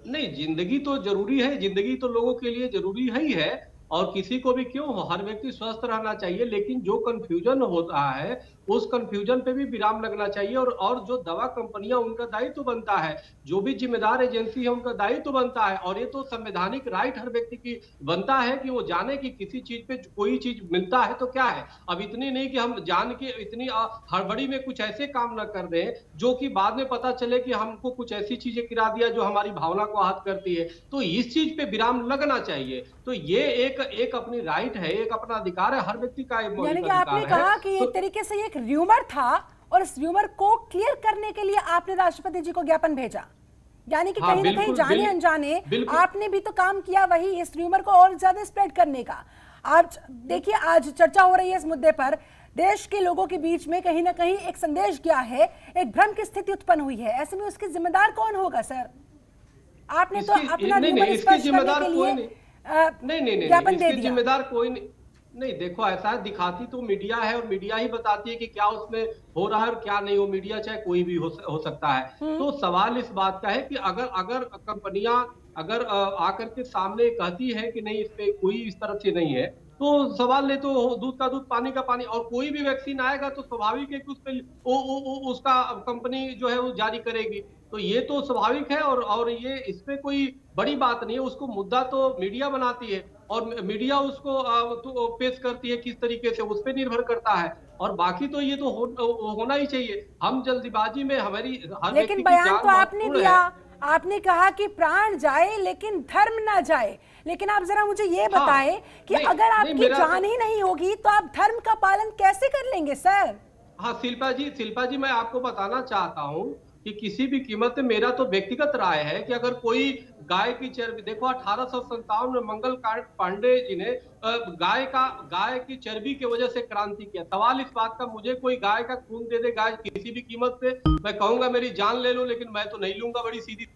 नहीं, जिंदगी तो जरूरी है, जिंदगी तो लोगों के लिए जरूरी ही है और किसी को भी क्यों हो, हर व्यक्ति स्वस्थ रहना चाहिए। लेकिन जो कंफ्यूजन होता है उस कंफ्यूजन पे भी विराम लगना चाहिए और जो दवा कंपनियां उनका दायित्व बनता है, जो भी जिम्मेदार एजेंसी है उनका दायित्व बनता है। और ये तो संवैधानिक राइट हर व्यक्ति की बनता है कि वो जाने कि किसी चीज पे कोई चीज मिलता है तो क्या है। अब इतनी नहीं कि हम जान के इतनी हड़बड़ी में कुछ ऐसे काम न कर दें जो कि बाद में पता चले कि हमको कुछ ऐसी चीजें गिरा दिया जो हमारी भावना को आहत करती है। तो इस चीज पे विराम लगना चाहिए। तो ये एक अपनी राइट है, एक अपना अधिकार है, हर व्यक्ति का एक मौलिक अधिकार है। आपने कहा कि एक तरीके से एक र्यूमर था और इस र्यूमर को क्लियर करने के लिए आपने राष्ट्रपति जी को ज्ञापन भेजा, यानी कि कहीं ना कहीं जाने अनजाने आपने भी तो काम किया वही इस र्यूमर को और ज्यादा स्प्रेड करने का। आज देखिए, आज चर्चा हो रही है इस मुद्दे पर, देश के लोगों के बीच में कहीं ना कहीं एक संदेश गया है, एक भ्रम की स्थिति उत्पन्न हुई है। ऐसे में उसके जिम्मेदार कौन होगा सर? आपने तो अपना र्यूमर स्पष्ट करने के लिए ज्ञापन दे दिया। जिम्मेदार कोई नहीं। देखो, ऐसा है, दिखाती तो मीडिया है और मीडिया ही बताती है कि क्या उसमें हो रहा है और क्या नहीं हो। मीडिया चाहे कोई भी हो सकता है। तो सवाल इस बात का है कि अगर कंपनियां अगर आकर के सामने कहती है कि नहीं इसमें कोई इस तरह से नहीं है, तो सवाल नहीं, तो दूध का दूध पानी का पानी। और कोई भी वैक्सीन आएगा तो स्वाभाविक है कि उस पे उसका कंपनी जो है वो जारी करेगी। तो ये तो स्वाभाविक है और ये इसमें कोई बड़ी बात नहीं है। उसको मुद्दा तो मीडिया बनाती है और मीडिया उसको तो पेश करती है किस तरीके से, उस पर निर्भर करता है। और बाकी तो ये तो होना ही चाहिए। हम जल्दीबाजी में हमारी लेकिन बयान तो आपने दिया, आपने कहा कि प्राण जाए लेकिन धर्म ना जाए, लेकिन आप जरा मुझे ये बताएं कि अगर आपकी जान ही नहीं होगी तो आप धर्म का पालन कैसे कर लेंगे सर? हाँ शिल्पा जी मैं आपको बताना चाहता हूँ कि किसी भी कीमत पे मेरा तो व्यक्तिगत राय है कि अगर कोई गाय की चर्बी, देखो 1857 में मंगल पांडे जी ने गाय की चर्बी की वजह से क्रांति किया। सवाल इस बात का, मुझे कोई गाय का खून दे दे गाय किसी भी कीमत पे, मैं कहूंगा मेरी जान ले लो, लेकिन मैं तो नहीं लूंगा। बड़ी सीधी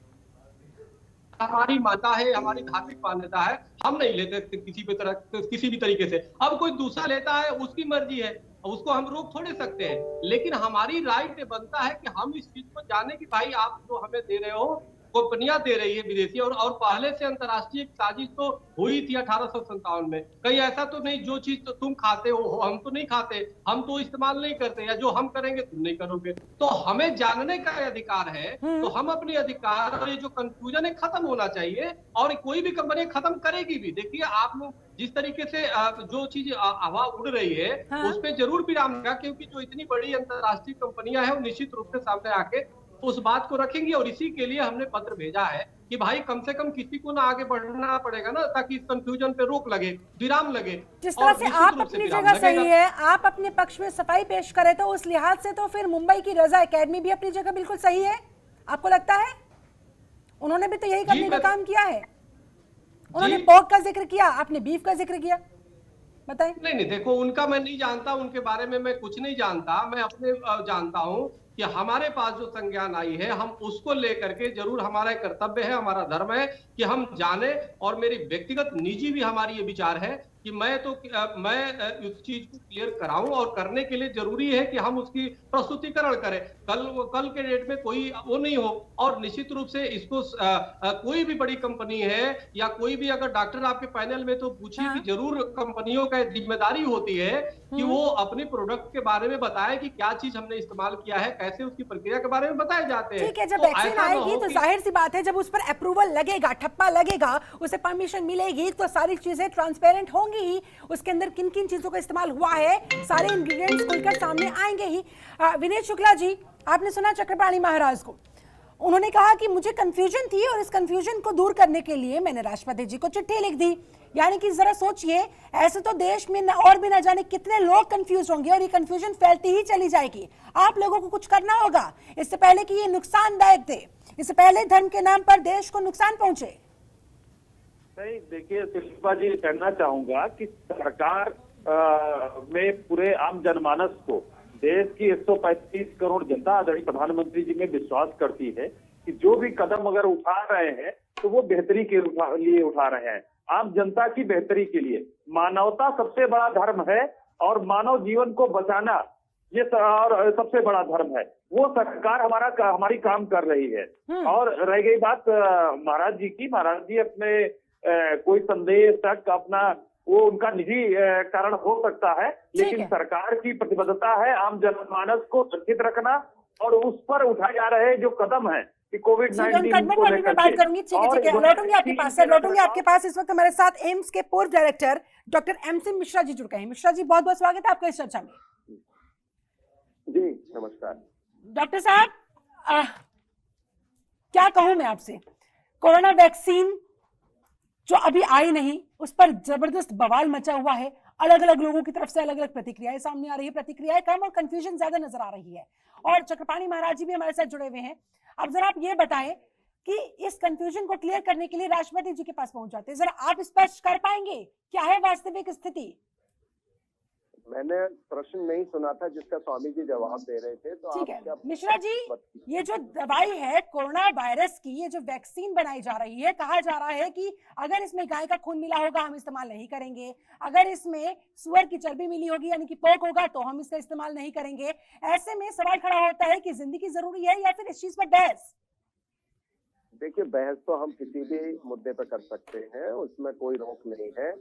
हमारी माता है, हमारी धार्मिक मान्यता है, हम नहीं लेते किसी भी तरीके से। अब कोई दूसरा लेता है उसकी मर्जी है, उसको हम रोक थोड़े सकते हैं, लेकिन हमारी राइट ये बनता है कि हम इस चीज को जाने कि भाई आप जो हमें दे रहे हो कंपनियां दे रही है विदेशी, और पहले से अंतर्राष्ट्रीय साजिश तो हुई थी 1857 में। कहीं ऐसा तो नहीं जो चीज तो तुम खाते हो हम तो नहीं खाते, हम तो इस्तेमाल नहीं करते, या जो हम करेंगे तुम नहीं करोगे। तो हमें जानने का अधिकार है, तो हम अपने अधिकार और ये जो कंफ्यूजन है खत्म होना चाहिए, और कोई भी कंपनी खत्म करेगी भी। देखिए आप लोग जिस तरीके से जो चीज हवा उड़ रही है उस पर जरूर विराम लगा, क्योंकि जो इतनी बड़ी अंतर्राष्ट्रीय कंपनियां हैं वो निश्चित रूप से सामने आके उस बात को रखेंगी, और इसी के लिए हमने पत्र भेजा है कि भाई कम से कम किसी को ना आगे बढ़ना पड़ेगा ना, ताकि इस कंफ्यूजन पे रोक लगे, विराम लगे। जिस तरह से आप अपनी जगह सही है, आप अपने पक्ष में सफाई पेश करें, तो उस लिहाज से तो फिर मुंबई की रजा एकेडमी भी अपनी जगह बिल्कुल सही है, आपको लगता है? उन्होंने भी तो यही करने का काम किया है। उन्होंने पोर्क का जिक्र किया, आपने बीफ का जिक्र किया, बताएं। नहीं देखो, उनका मैं नहीं जानता, उनके बारे में मैं कुछ नहीं जानता। मैं अपने जानता हूं कि हमारे पास जो संज्ञान आई है हम उसको लेकर के जरूर, हमारा कर्तव्य है, हमारा धर्म है कि हम जाने, और मेरी व्यक्तिगत निजी भी हमारी ये विचार है कि मैं उस चीज को क्लियर कराऊं, और करने के लिए जरूरी है कि हम उसकी प्रस्तुतिकरण करें। कल के डेट में कोई वो नहीं हो, और निश्चित रूप से इसको कोई भी बड़ी कंपनी है या कोई भी अगर डॉक्टर आपके पैनल में, तो पूछिए कि जरूर कंपनियों का जिम्मेदारी होती है कि वो अपने प्रोडक्ट के बारे में बताए कि क्या चीज हमने इस्तेमाल किया है, कैसे उसकी प्रक्रिया के बारे में बताए जाते हैं। ठीक है, जब वैक्सीन आएगी तो जाहिर सी बात है जब उस पर अप्रूवल लगेगा, ठप्पा लगेगा, उसे परमिशन मिलेगी, तो सारी चीजें ट्रांसपेरेंट होंगी ही। उसके अंदर किन किन चीजों का इस्तेमाल हुआ है सारे इंग्रेडिएंट्स खुलकर सामने आएंगे ही। विनीत शुक्ला जी, आपने सुना चक्रपाणी महाराज को, उन्होंने कहा कि मुझे कंफ्यूजन थी और इस कंफ्यूजन को दूर करने के लिए मैंने राष्ट्रपति जी को चिट्ठी लिख दी। यानी कि जरा सोचिए, ऐसे तो देश में और भी न जाने कितने लोग कंफ्यूज होंगे और ये कंफ्यूजन फैलती ही चली जाएगी। आप लोगों को कुछ करना होगा इससे पहले कि ये नुकसानदायक थे, इससे पहले धर्म के नाम पर देश को नुकसान पहुंचे। नहीं, देखिए शिल्पा जी, कहना चाहूंगा कि सरकार में पूरे आम जनमानस को, देश की 135 करोड़ जनता आदरणीय प्रधानमंत्री जी में विश्वास करती है कि जो भी कदम अगर उठा रहे हैं तो वो बेहतरी के लिए उठा रहे हैं, आम जनता की बेहतरी के लिए। मानवता सबसे बड़ा धर्म है और मानव जीवन को बचाना ये और सबसे बड़ा धर्म है। वो सरकार हमारी काम कर रही है। और रह गई बात महाराज जी की, महाराज जी अपने कोई संदेह तक अपना वो उनका निजी कारण हो सकता है, लेकिन सरकार की प्रतिबद्धता है आम जनमानस को सुरक्षित रखना, और उस पर उठाए जा रहे जो कदम है कि कोविड-19 को लेकर बात करूंगी। ठीक है, लौटूंगी आपके पास सर, लौटूंगी आपके पास। इस वक्त हमारे साथ एम्स के पूर्व director doctor MC Mishra ji जुड़ गए हैं। मिश्रा जी, बहुत बहुत स्वागत है आपका इस चर्चा में। जी नमस्कार डॉक्टर साहब, क्या कहूं मैं आपसे, कोरोना वैक्सीन जो अभी आई नहीं, उस पर जबरदस्त बवाल मचा हुआ है। अलग अलग लोगों की तरफ से अलग अलग प्रतिक्रियाएं सामने आ रही है, प्रतिक्रियाएं कम और कंफ्यूजन ज्यादा नजर आ रही है। और चक्रपाणी महाराज जी भी हमारे साथ जुड़े हुए हैं। अब जरा आप ये बताएं कि इस कंफ्यूजन को क्लियर करने के लिए राष्ट्रपति जी के पास पहुंच जाते, जरा आप स्पष्ट कर पाएंगे क्या है वास्तविक स्थिति? मैंने प्रश्न नहीं सुना था जिसका स्वामी जी जवाब दे रहे थे, तो ठीक है मिश्रा जी, ये जो दवाई है कोरोना वायरस की, ये जो वैक्सीन बनाई जा रही है, कहा जा रहा है कि अगर इसमें गाय का खून मिला होगा हम इस्तेमाल नहीं करेंगे, अगर इसमें सुअर की चर्बी मिली होगी यानी कि पोर्क होगा तो हम इसका इस्तेमाल नहीं करेंगे। ऐसे में सवाल खड़ा होता है कि जिंदगी जरूरी है या फिर इस चीज पर बहस? देखिए, बहस तो हम किसी भी मुद्दे पर कर सकते हैं, उसमें कोई रोक नहीं है।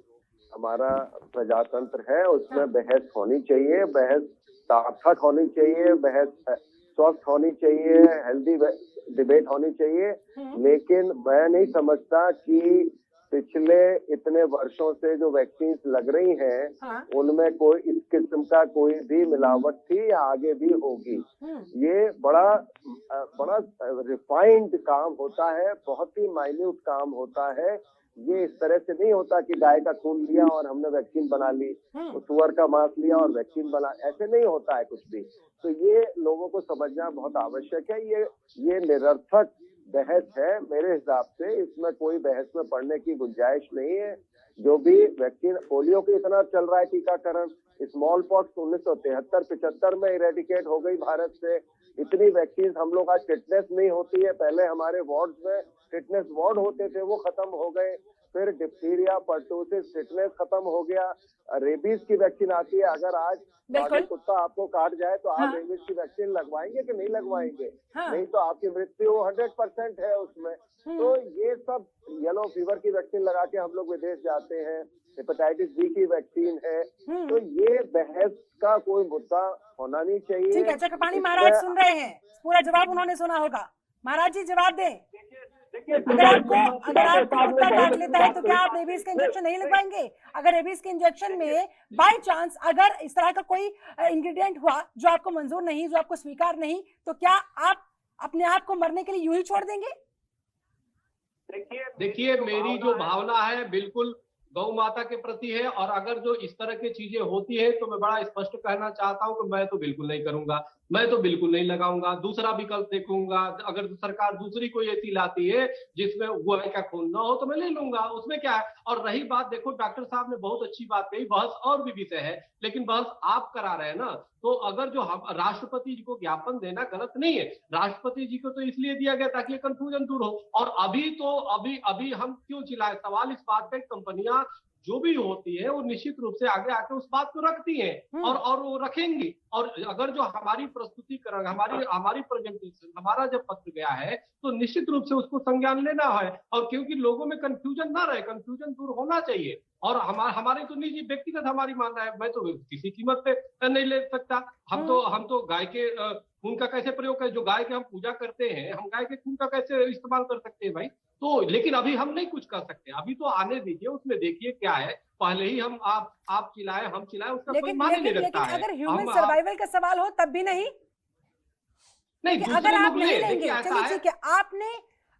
हमारा प्रजातंत्र है, उसमें बहस होनी चाहिए, बहस सार्थक होनी चाहिए, बहस स्वस्थ होनी चाहिए, हेल्दी डिबेट होनी चाहिए। लेकिन मैं नहीं समझता कि पिछले इतने वर्षों से जो वैक्सीन लग रही हैं, हाँ। उनमें कोई इस किस्म का कोई भी मिलावट थी या आगे भी होगी। ये बड़ा रिफाइंड काम होता है, बहुत ही माइन्यूट काम होता है। ये इस तरह से नहीं होता कि गाय का खून लिया और हमने वैक्सीन बना ली, सुअर का मांस लिया और वैक्सीन बना, ऐसे नहीं होता है कुछ भी। तो ये लोगों को समझना बहुत आवश्यक है। ये निरर्थक बहस है मेरे हिसाब से, इसमें कोई बहस में पड़ने की गुंजाइश नहीं है। जो भी वैक्सीन, पोलियो के इतना चल रहा है टीकाकरण, स्मॉल पॉक्स 1973-75 में इरेडिकेट हो गई भारत से। इतनी वैक्सीन हम लोग, आज टिटनेस नहीं होती है, पहले हमारे वार्ड में टिटनेस वार्ड होते थे, वो खत्म हो गए। फिर डिप्थीरिया, पर्टूसिस, टिटनेस खत्म हो गया। रेबीज की वैक्सीन आती है, अगर आज बाकी कुत्ता आपको काट जाए तो आप रेबीज की वैक्सीन लगवाएंगे कि नहीं लगवाएंगे? नहीं तो आपकी मृत्यु 100% है उसमें। तो ये सब, येलो फीवर की वैक्सीन लगा के हम लोग विदेश जाते हैं, हेपेटाइटिस बी की वैक्सीन है। तो ये बहस का कोई मुद्दा होना नहीं चाहिए। ठीक है, चक्रपाणी महाराज सुन रहे हैं, पूरा जवाब उन्होंने सुना होगा। महाराज जी जवाब दें। अगर आपको कुत्ता काट लेता है तो क्या आप रेबीज का इंजेक्शन नहीं लगवाएंगे? अगर रेबीज के इंजेक्शन में बाय चांस अगर इस तरह का कोई इंग्रेडिएंट हुआ जो आपको मंजूर नहीं, जो आपको स्वीकार नहीं, तो क्या आप अपने आप को मरने के लिए यूं ही छोड़ देंगे? देखिए, मेरी जो भावना है बिल्कुल गौ माता के प्रति है, और अगर जो इस तरह की चीजें होती है तो मैं बड़ा स्पष्ट कहना चाहता हूं कि मैं तो बिल्कुल नहीं करूंगा, मैं तो बिल्कुल नहीं लगाऊंगा। दूसरा विकल्प देखूंगा, अगर सरकार दूसरी कोई ऐसी लाती है जिसमें गाय का खून ना हो तो मैं ले लूंगा, उसमें क्या है। और रही बात, देखो डॉक्टर साहब ने बहुत अच्छी बात कही, बहस और भी विषय है, लेकिन बहस आप करा रहे हैं ना। तो अगर जो हम राष्ट्रपति जी को ज्ञापन देना गलत नहीं है, राष्ट्रपति जी को तो इसलिए दिया गया ताकि कंफ्यूजन दूर हो। और अभी हम क्यों चिल्लाए? सवाल इस बात पे, कंपनियां जो भी होती है वो निश्चित रूप से आगे आके उस बात को रखती हैं और वो रखेंगी। और अगर जो हमारी प्रस्तुतिकरण, हमारी प्रेजेंटेशन, हमारा जब पत्र गया है तो निश्चित रूप से उसको संज्ञान लेना है। और क्योंकि लोगों में कंफ्यूजन ना रहे, कंफ्यूजन दूर होना चाहिए। और हमारे तो निजी व्यक्तिगत हमारी मानना है, मैं तो किसी कीमत पे नहीं ले सकता। हम तो गाय के खून का कैसे प्रयोग करें? जो गाय के हम पूजा करते हैं, हम गाय के खून का कैसे इस्तेमाल कर सकते हैं भाई? तो लेकिन अभी हम नहीं कुछ कर सकते, अभी तो आने दीजिए, उसमें देखिए क्या है। पहले ही हम आप चिल्लाए, हम चिल्लाए, उसका कोई माने नहीं रखता है। अगर ह्यूमन सर्वाइवल का सवाल हो तब भी नहीं, अगर आप नहीं लेंगे, चलिए ठीक है, आपने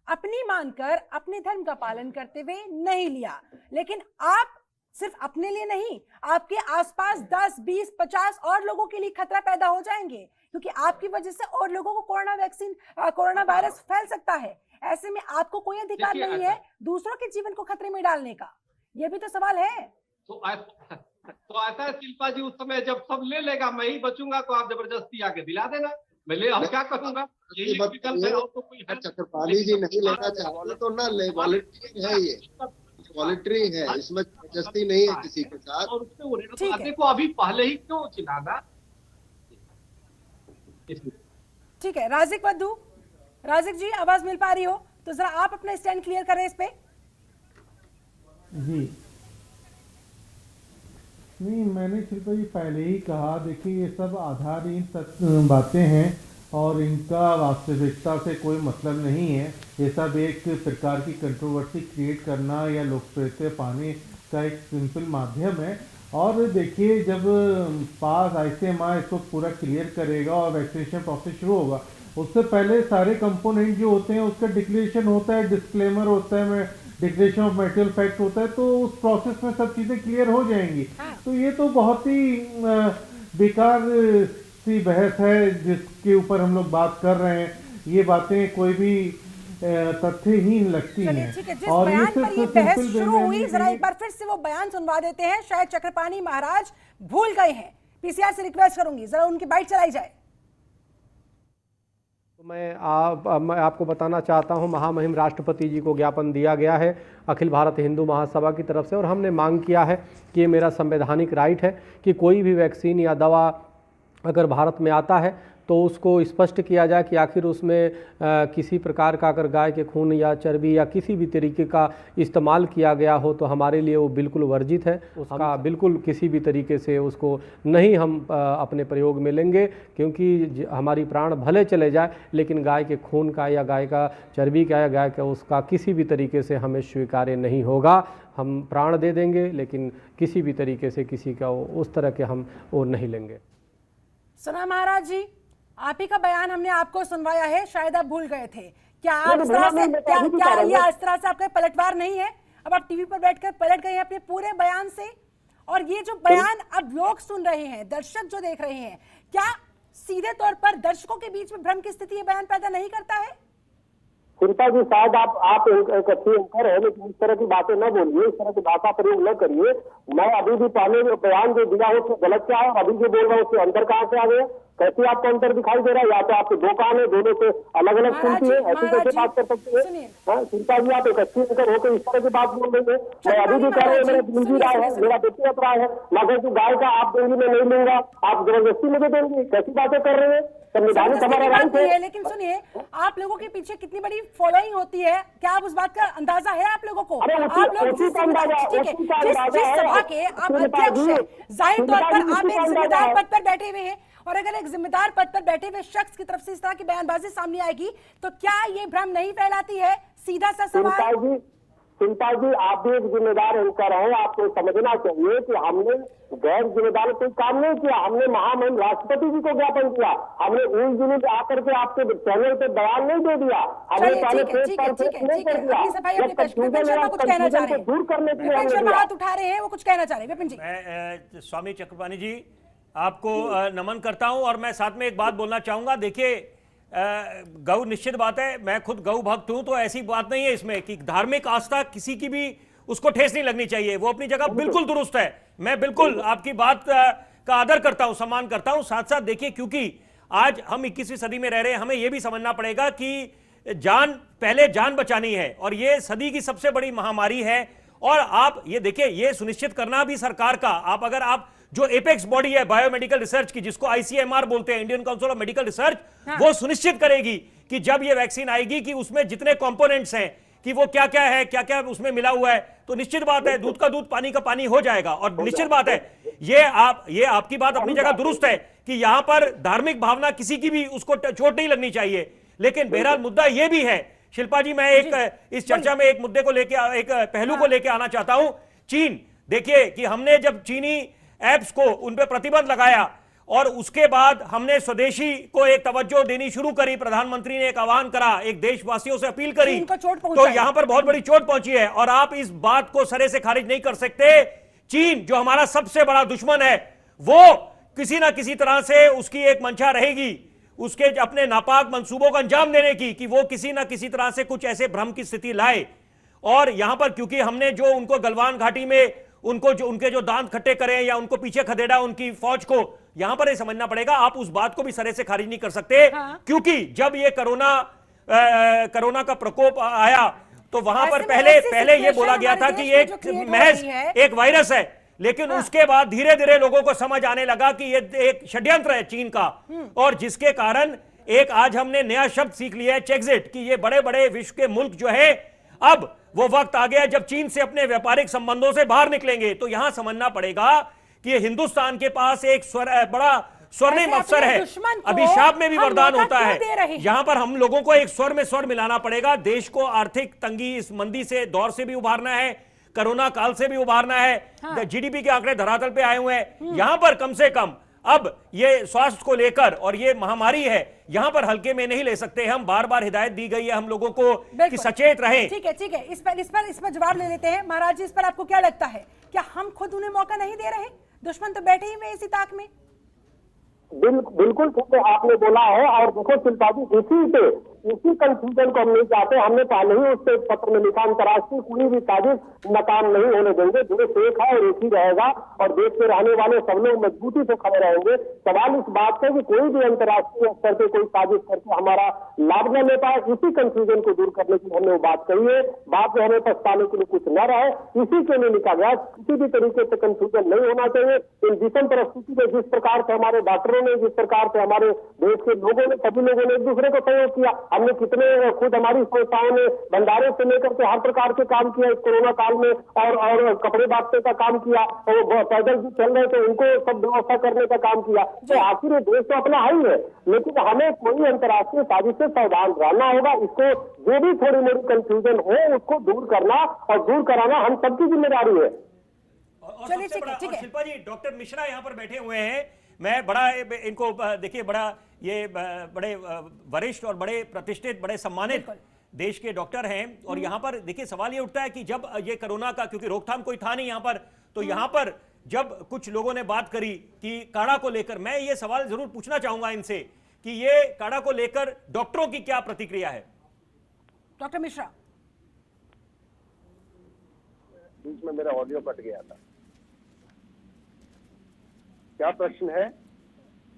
अपनी मानकर अपने धर्म का पालन करते हुए नहीं लिया, लेकिन आप सिर्फ अपने लिए नहीं, आपके आसपास 10, 20, 50 और लोगों के लिए खतरा पैदा हो जाएंगे, क्योंकि आपकी वजह से और लोगों को कोरोना वायरस फैल सकता है। ऐसे में आपको कोई अधिकार नहीं है दूसरों के जीवन को खतरे में डालने का। यह भी तो सवाल है। तो ऐसा है शिल्पा जी, उस समय जब सब ले लेगा, मैं ही बचूंगा, तो आप जबरदस्ती आके दिला देना, मैं ले, हम क्या करूंगा? यही विकल्प है, और तो कोई है। चक्रपाणी जी नहीं लेना चाहते तो ना ले, वॉलंटरी है, ये वॉलंटरी है, इसमें जबरदस्ती नहीं है किसी के साथ। और उसमें वो बातें को अभी पहले ही क्यों चिल्लाना? ठीक है, राजिक जी आवाज मिल पा रही हो तो जरा आप अपना स्टैंड क्लियर करें इस पे। जी नहीं, मैंने शिल्पा जी पहले ही कहा, देखिए ये सब आधारहीन बातें हैं और इनका वास्तविकता से कोई मतलब नहीं है। ये सब एक प्रकार की कंट्रोवर्सी क्रिएट करना या लोकप्रियता पाने का एक सिंपल माध्यम है। और देखिए, जब पास ICMR इसको पूरा क्लियर करेगा और वैक्सीनेशन प्रोसेस शुरू होगा, उससे पहले सारे कंपोनेंट जो होते हैं उसका डिक्लेरेशन होता है, डिस्क्लेमर होता है, डिक्लेरेशन ऑफ मटेरियल फैक्ट होता है, तो उस प्रोसेस में सब चीज़ें क्लियर हो जाएंगी। तो ये तो बहुत ही बेकार सी बहस है जिसके ऊपर हम लोग बात कर रहे हैं। ये बातें कोई भी तथ्यहीन लगती हैं। और बयान पर ये बहस शुरू हुई, जरा एक बार फिर से वो बयान सुनवा देते हैं, शायद चक्रपाणी महाराज भूल गए हैं। पीसीआर से रिक्वेस्ट करूंगी जरा उनकी बाइट चलाई जाए। तो मैं आपको बताना चाहता हूं, महामहिम राष्ट्रपति जी को ज्ञापन दिया गया है अखिल भारत हिंदू महासभा की तरफ से, और हमने मांग किया है कि ये मेरा संवैधानिक राइट है कि कोई भी वैक्सीन या दवा अगर भारत में आता है तो उसको स्पष्ट किया जाए कि आखिर उसमें किसी प्रकार का अगर गाय के खून या चर्बी या किसी भी तरीके का इस्तेमाल किया गया हो तो हमारे लिए वो बिल्कुल वर्जित है। उसका बिल्कुल किसी भी तरीके से उसको नहीं हम अपने प्रयोग में लेंगे, क्योंकि हमारी प्राण भले चले जाए लेकिन गाय के खून का या गाय का चर्बी का या गाय का उसका किसी भी तरीके से हमें स्वीकार्य नहीं होगा। हम प्राण दे देंगे लेकिन किसी भी तरीके से किसी का उस तरह के हम वो नहीं लेंगे। सुना महाराज जी, आप ही का बयान हमने आपको सुनवाया है, शायद आप भूल गए थे। क्या आप इस तरह से क्या ये इस तरह से आपका पलटवार नहीं है? अब आप टीवी पर बैठकर पलट गए हैं अपने पूरे बयान से, और ये जो बयान अब लोग सुन रहे हैं, दर्शक जो देख रहे हैं, क्या सीधे तौर पर दर्शकों के बीच में भ्रम की स्थिति ये बयान पैदा नहीं करता है? शिल्पा जी, शायद आप एक अच्छी एंकर है, लेकिन इस तरह की बातें न बोलिए, इस तरह की भाषा प्रयोग न करिए। मैं अभी भी पहले जो बयान जो दिया हो उसमें गलत क्या है, अभी जो बोल रहा हूँ उसके अंदर कहाँ से आ गए? कैसे आपको अंतर दिखाई दे रहा है? या तो आपके दो कान है, दोनों से अलग अलग सुनती है, ऐसी कैसे बात कर सकते हैं? हाँ शिल्पा जी, आप एक अच्छी एंकर होकर इस तरह की बात बोल रहे हैं। मैं अभी भी कह रहा हूँ, मेरा निजी राय है, मेरा व्यक्तिगत राय है। मगर जो गाय का आप देंगी मैं नहीं लूंगा, आप जबरदस्ती मुझे देंगी, कैसी बातें कर रहे हैं? संविधानिक हमारा राइट है। लेकिन सुनिए, आप लोगों के पीछे कितनी बड़ी फॉलोइंग होती है, क्या आप उस बात का अंदाजा है आप लोगों को? आप लोग जिस सभा के आप अध्यक्ष हैं, जाहिर तौर पर आप एक जिम्मेदार पद पर बैठे हुए हैं, और अगर एक जिम्मेदार पद पर बैठे हुए शख्स की तरफ से इस तरह की बयानबाजी सामने आएगी तो क्या ये भ्रम नहीं फैलाती है? सीधा सा सवाल। चिंता जी, आप भी एक जिम्मेदार एंकर हैं, आपको समझना चाहिए कि हमने गैर जिम्मेदार कोई काम नहीं किया। हमने महामहिम राष्ट्रपति जी को ज्ञापन किया, हमने उस दिन आकर के आपके चैनल पे बयान नहीं दे दिया, हमने पहले फेस पर फेस नहीं कर दिया। कुछ कहना चाह रहे हैं, दूर करने के लिए हाथ उठा रहे हैं, वो कुछ कहना चाह रहे हैं। विपिन जी, मैं स्वामी चक्रपाणी जी आपको नमन करता हूं, और मैं साथ में एक बात बोलना चाहूंगा। देखिए, गौ निश्चित बात है, मैं खुद गौ भक्त हूं, तो ऐसी बात नहीं है इसमें कि धार्मिक आस्था किसी की भी उसको ठेस नहीं लगनी चाहिए, वो अपनी जगह बिल्कुल दुरुस्त है। मैं बिल्कुल आपकी बात का आदर करता हूं, सम्मान करता हूं। साथ साथ देखिए, क्योंकि आज हम 21वीं सदी में रह रहे हैं, हमें यह भी समझना पड़ेगा कि पहले जान बचानी है, और ये सदी की सबसे बड़ी महामारी है। और आप ये देखिए, ये सुनिश्चित करना भी सरकार का, अगर आप जो एपेक्स बॉडी है बायोमेडिकल रिसर्च की, जिसको आईसीएमआर बोलते हैं, Indian council of medical research, वो सुनिश्चित करेगी कि जब ये वैक्सीन आएगी कि उसमें जितने कंपोनेंट्स हैं कि वो क्या क्या है, क्या क्या उसमें मिला हुआ है, तो निश्चित बात है दूध का दूध पानी का पानी हो जाएगा। और निश्चित बात है, ये आपकी बात अपनी जगह दुरुस्त है कि यहां पर धार्मिक भावना किसी की भी उसको चोट नहीं लगनी चाहिए। लेकिन बहरहाल मुद्दा यह भी है शिल्पा जी, मैं इस चर्चा में एक मुद्दे को लेकर, एक पहलू को लेकर आना चाहता हूं। चीन, देखिए कि हमने जब चीनी एप्स को उन पे प्रतिबंध लगाया और उसके बाद हमने स्वदेशी को एक तवज्जो देनी शुरू करी, प्रधानमंत्री ने एक आह्वान करा, एक देशवासियों से अपील करी, तो यहां पर बहुत बड़ी चोट पहुंची है। और आप इस बात को सरे से खारिज नहीं कर सकते। चीन जो हमारा सबसे बड़ा दुश्मन है, वो किसी ना किसी तरह से उसकी एक मंशा रहेगी उसके अपने नापाक मंसूबों का अंजाम देने की, कि वो किसी ना किसी तरह से कुछ ऐसे भ्रम की स्थिति लाए। और यहां पर क्योंकि हमने जो उनको गलवान घाटी में उनके जो दांत खट्टे करे या उनको पीछे खदेड़ा उनकी फौज को, यहां पर ये समझना पड़ेगा, आप उस बात को भी सरे से खारिज नहीं कर सकते। क्योंकि जब ये कोरोना का प्रकोप आया तो वहां पर पहले ये बोला गया था कि एक महज एक वायरस है, लेकिन उसके बाद धीरे धीरे लोगों को समझ आने लगा कि ये एक षड्यंत्र है चीन का, और जिसके कारण एक आज हमने नया शब्द सीख लिया है, चेक्सिट, कि ये बड़े बड़े विश्व के मुल्क जो है, अब वो वक्त आ गया जब चीन से अपने व्यापारिक संबंधों से बाहर निकलेंगे। तो यहां समझना पड़ेगा कि हिंदुस्तान के पास एक बड़ा स्वर्णिम अवसर है, अभिशाप में भी वरदान होता है। यहां पर हम लोगों को एक स्वर में स्वर मिलाना पड़ेगा। देश को आर्थिक तंगी, इस मंदी से दौर से भी उभारना है, कोरोना काल से भी उभारना है। जीडीपी के आंकड़े धरातल पे आए हुए हैं। यहां पर कम से कम अब ये स्वास्थ्य को लेकर, और ये महामारी है, यहां पर हल्के में नहीं ले सकते। हम बार बार हिदायत दी गई है हम लोगों को कि सचेत रहें। ठीक है, इस पर जवाब ले लेते हैं। महाराज जी, इस पर आपको क्या लगता है, क्या हम खुद उन्हें मौका नहीं दे रहे? दुश्मन तो बैठे ही में इसी ताक में। बिल्कुल ठीक है, आपने बोला है। और देखो शिल्पा जी, इसी से इसी कंफ्यूजन को हम नहीं चाहते। हमने पहले ही उससे पत्र में लिखा, अंतर्राष्ट्रीय कोई भी साजिश नाकाम नहीं होने देंगे। देश एक है और एक ही रहेगा और देश के रहने वाले सब लोग मजबूती से खड़े रहेंगे। सवाल इस बात का कि कोई भी अंतर्राष्ट्रीय स्तर पे कोई साजिश करके हमारा लाभ न ले पाए, इसी कंफ्यूजन को दूर करने की हमने वो बात कही है। बात में हमें पछताने के लिए कुछ न रहे, इसी के लिए लिखा गया। किसी भी तरीके से कंफ्यूजन नहीं होना चाहिए। इन विषम परिस्थिति में जिस प्रकार से हमारे डॉक्टरों ने, जिस प्रकार से हमारे देश के लोगों ने, सभी लोगों ने एक दूसरे को सहयोग किया। हमने कितने खुद हमारी संस्थाओं ने भंडारे से लेकर के हर प्रकार के काम किया इस कोरोना काल में, और कपड़े बांटने का काम किया, और पैदल जो चल रहे थे उनको सब व्यवस्था करने का काम किया। तो आखिर ये देश तो अपना ही है, लेकिन हमें कोई अंतर्राष्ट्रीय साजिश से सावधान रहना होगा। इसको जो भी थोड़ी मोड़ी कंफ्यूजन हो उसको दूर करना और दूर कराना हम सबकी जिम्मेदारी है। और सबसे बड़ा, और शिल्पा जी, डॉक्टर मिश्रा यहाँ पर बैठे हुए हैं। मैं बड़ा इनको देखिए, बड़ा ये बड़े वरिष्ठ और बड़े प्रतिष्ठित, बड़े सम्मानित देश के डॉक्टर हैं। और यहाँ पर देखिए सवाल ये उठता है कि जब ये कोरोना का, क्योंकि रोकथाम कोई था नहीं यहाँ पर, तो यहाँ पर जब कुछ लोगों ने बात करी कि काढ़ा को लेकर, मैं ये सवाल जरूर पूछना चाहूंगा इनसे कि ये काढ़ा को लेकर डॉक्टरों की क्या प्रतिक्रिया है। डॉक्टर मिश्रा, बीच में मेरा ऑडियो कट गया था, क्या प्रश्न है?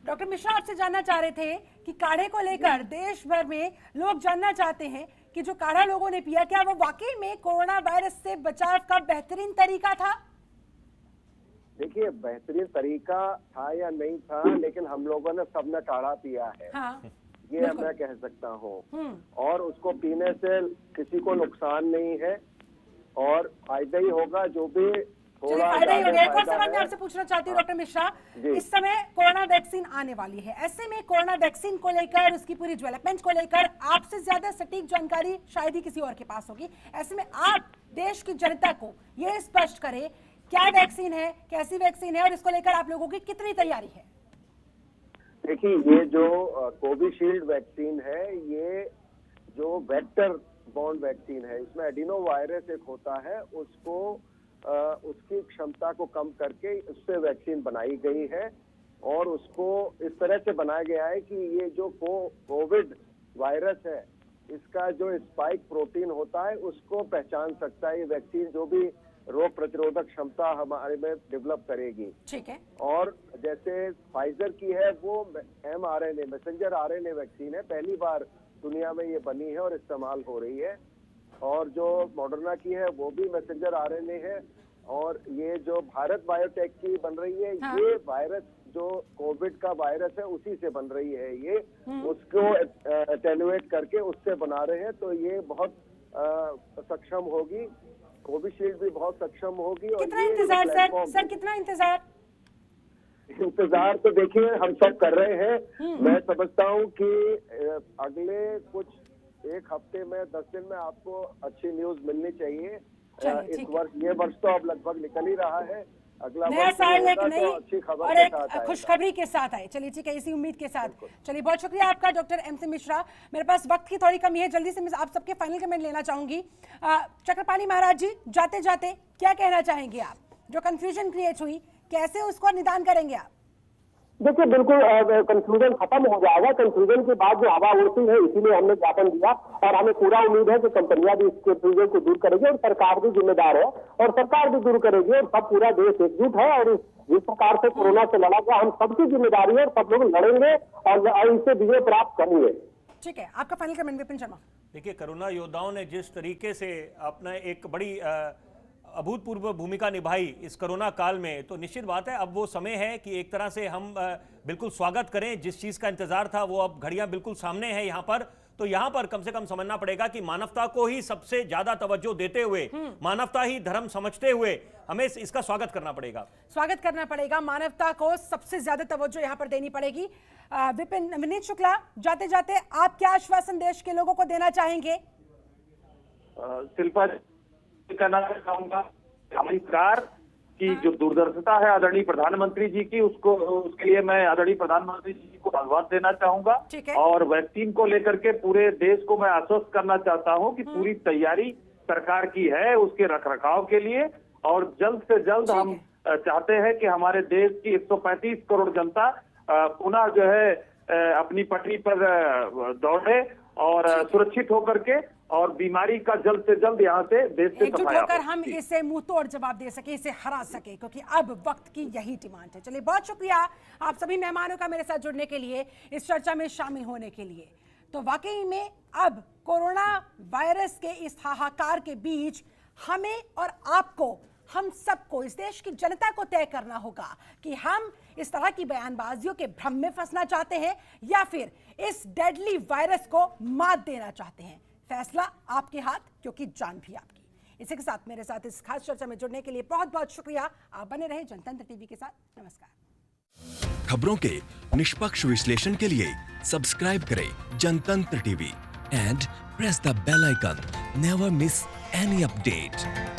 डॉक्टर मिश्रा आपसे जानना चाह रहे थे कि काढ़े को लेकर देश भर में लोग जानना चाहते हैं कि जो काढ़ा लोगों ने पिया, क्या वो वाकई में कोरोना वायरस से बचाव का बेहतरीन तरीका था? देखिए, बेहतरीन तरीका था या नहीं था, लेकिन हम लोगों ने सबने काढ़ा पिया है। हाँ, ये मैं कह सकता हूँ। और उसको पीने से किसी को नुकसान नहीं है और फायदा ही होगा। जो भी फायदा ही हो गया। एक और सवाल मैं आपसे पूछना चाहती हूँ डॉक्टर मिश्रा, इस समय कोरोना वैक्सीन आने वाली है, ऐसे में कोरोना वैक्सीन को लेकर, उसकी पूरी डेवलपमेंट को लेकर आपसे ज्यादा सटीक जानकारी शायद ही किसी और के पास होगी। ऐसे में आप देश की जनता को ये स्पष्ट करें क्या वैक्सीन है, कैसी वैक्सीन है और इसको लेकर आप लोगों की कितनी तैयारी है? देखिए, ये जो कोविशील्ड वैक्सीन है, ये जो वेक्टर बॉर्न वैक्सीन है, इसमें एडिनो वायरस एक होता है, उसको उसकी क्षमता को कम करके उससे वैक्सीन बनाई गई है। और उसको इस तरह से बनाया गया है कि ये जो कोविड वायरस है, इसका जो स्पाइक प्रोटीन होता है उसको पहचान सकता है ये वैक्सीन, जो भी रोग प्रतिरोधक क्षमता हमारे में डेवलप करेगी। ठीक है। और जैसे फाइजर की है, वो mRNA मैसेंजर RNA वैक्सीन है, पहली बार दुनिया में ये बनी है और इस्तेमाल हो रही है। और जो मॉडर्ना की है वो भी मैसेंजर RNA है। और ये जो भारत बायोटेक की बन रही है, हाँ। ये वायरस जो कोविड का वायरस है उसी से बन रही है। ये उसको एटेनुएट करके उससे बना रहे हैं, तो ये बहुत सक्षम होगी। कोविशील्ड भी बहुत सक्षम होगी। कितना इंतजार सर, कितना इंतजार? इंतजार तो देखिए हम सब कर रहे हैं। मैं समझता हूँ कि अगले कुछ एक हफ्ते में 10 दिन में आपको अच्छी न्यूज मिलनी चाहिए। इस वर्ष, ये वर्ष तो अब लगभग निकल ही रहा है, अगला वर्ष तो अच्छी खबर और एक खुशखबरी के साथ आए। चलिए ठीक है, इसी उम्मीद के साथ। चलिए बहुत शुक्रिया आपका डॉक्टर MC मिश्रा। मेरे पास वक्त की थोड़ी कमी है, जल्दी से मैं आप सबके फाइनल कमेंट लेना चाहूंगी। चक्रपाणी महाराज जी, जाते जाते क्या कहना चाहेंगे आप? जो कंफ्यूजन क्रिएट हुई, कैसे उसको निदान करेंगे आप? देखिए, बिल्कुल कंफ्यूजन खत्म हो जाएगा। कंफ्यूजन के बाद जो हवा उड़ती है, इसीलिए हमने ज्ञापन दिया और हमें पूरा उम्मीद है कि कंपनियां भी इस कंफ्यूजन को दूर करेगी और सरकार भी जिम्मेदार है और सरकार भी दूर करेगी और सब पूरा देश एकजुट है। और जिस प्रकार से कोरोना से लड़ा गया, हम सबकी जिम्मेदारी है और सब लोग लड़ेंगे और इससे विजय प्राप्त करेंगे। ठीक है, आपका फाइनल कमेंट विपिन शर्मा। देखिए, कोरोना योद्धाओं ने जिस तरीके से अपना एक बड़ी अभूतपूर्व भूमिका निभाई इस कोरोना काल में, तो निश्चित बात है अब वो समय है कि एक तरह से हम बिल्कुल स्वागत करें। जिस चीज़ का इंतजार था वो अब घड़ियां बिल्कुल सामने है यहाँ पर। तो यहाँ पर कम से कम समझना पड़ेगा कि मानवता को ही सबसे ज्यादा तवज्जो देते हुए, मानवता ही धर्म समझते हुए हमें इसका स्वागत करना पड़ेगा। स्वागत करना पड़ेगा, मानवता को सबसे ज्यादा तवज्जो यहाँ पर देनी पड़ेगी। विनीत शुक्ला, जाते जाते आप क्या आश्वासन देश के लोगों को देना चाहेंगे? शिल्पा कहना चाहूंगा, हमारी सरकार की जो दूरदर्शिता है आदरणीय प्रधानमंत्री जी की, उसके लिए मैं आदरणीय प्रधानमंत्री जी को धन्यवाद देना चाहूंगा। और वैक्सीन को लेकर के पूरे देश को मैं आश्वस्त करना चाहता हूं कि पूरी तैयारी सरकार की है उसके रखरखाव के लिए। और जल्द से जल्द हम चाहते हैं कि हमारे देश की 135 करोड़ जनता पुनः जो है अपनी पटरी पर दौड़े और सुरक्षित होकर के और बीमारी का जल्द से जल्द यहाँ से देश से एकजुट सफाया होकर हो। हम इसे मुंह तोड़ जवाब दे सके, इसे हरा सके, क्योंकि अब वक्त की यही डिमांड है। चलिए, बहुत शुक्रिया आप सभी मेहमानों का मेरे साथ जुड़ने के लिए, इस चर्चा में शामिल होने के लिए। तो वाकई में अब कोरोना वायरस के इस हाहाकार के बीच हमें और आपको, हम सबको, इस देश की जनता को तय करना होगा कि हम इस तरह की बयानबाजियों के भ्रम में फंसना चाहते हैं या फिर इस डेडली वायरस को मात देना चाहते हैं। फैसला आपके हाथ, क्योंकि जान भी आपकी। इसी के साथ मेरे साथ इस खास चर्चा में जुड़ने के लिए बहुत बहुत शुक्रिया। आप बने रहे जनतंत्र टीवी के साथ। नमस्कार। खबरों के निष्पक्ष विश्लेषण के लिए सब्सक्राइब करें Janatantra TV and press the bell icon. Never miss any update.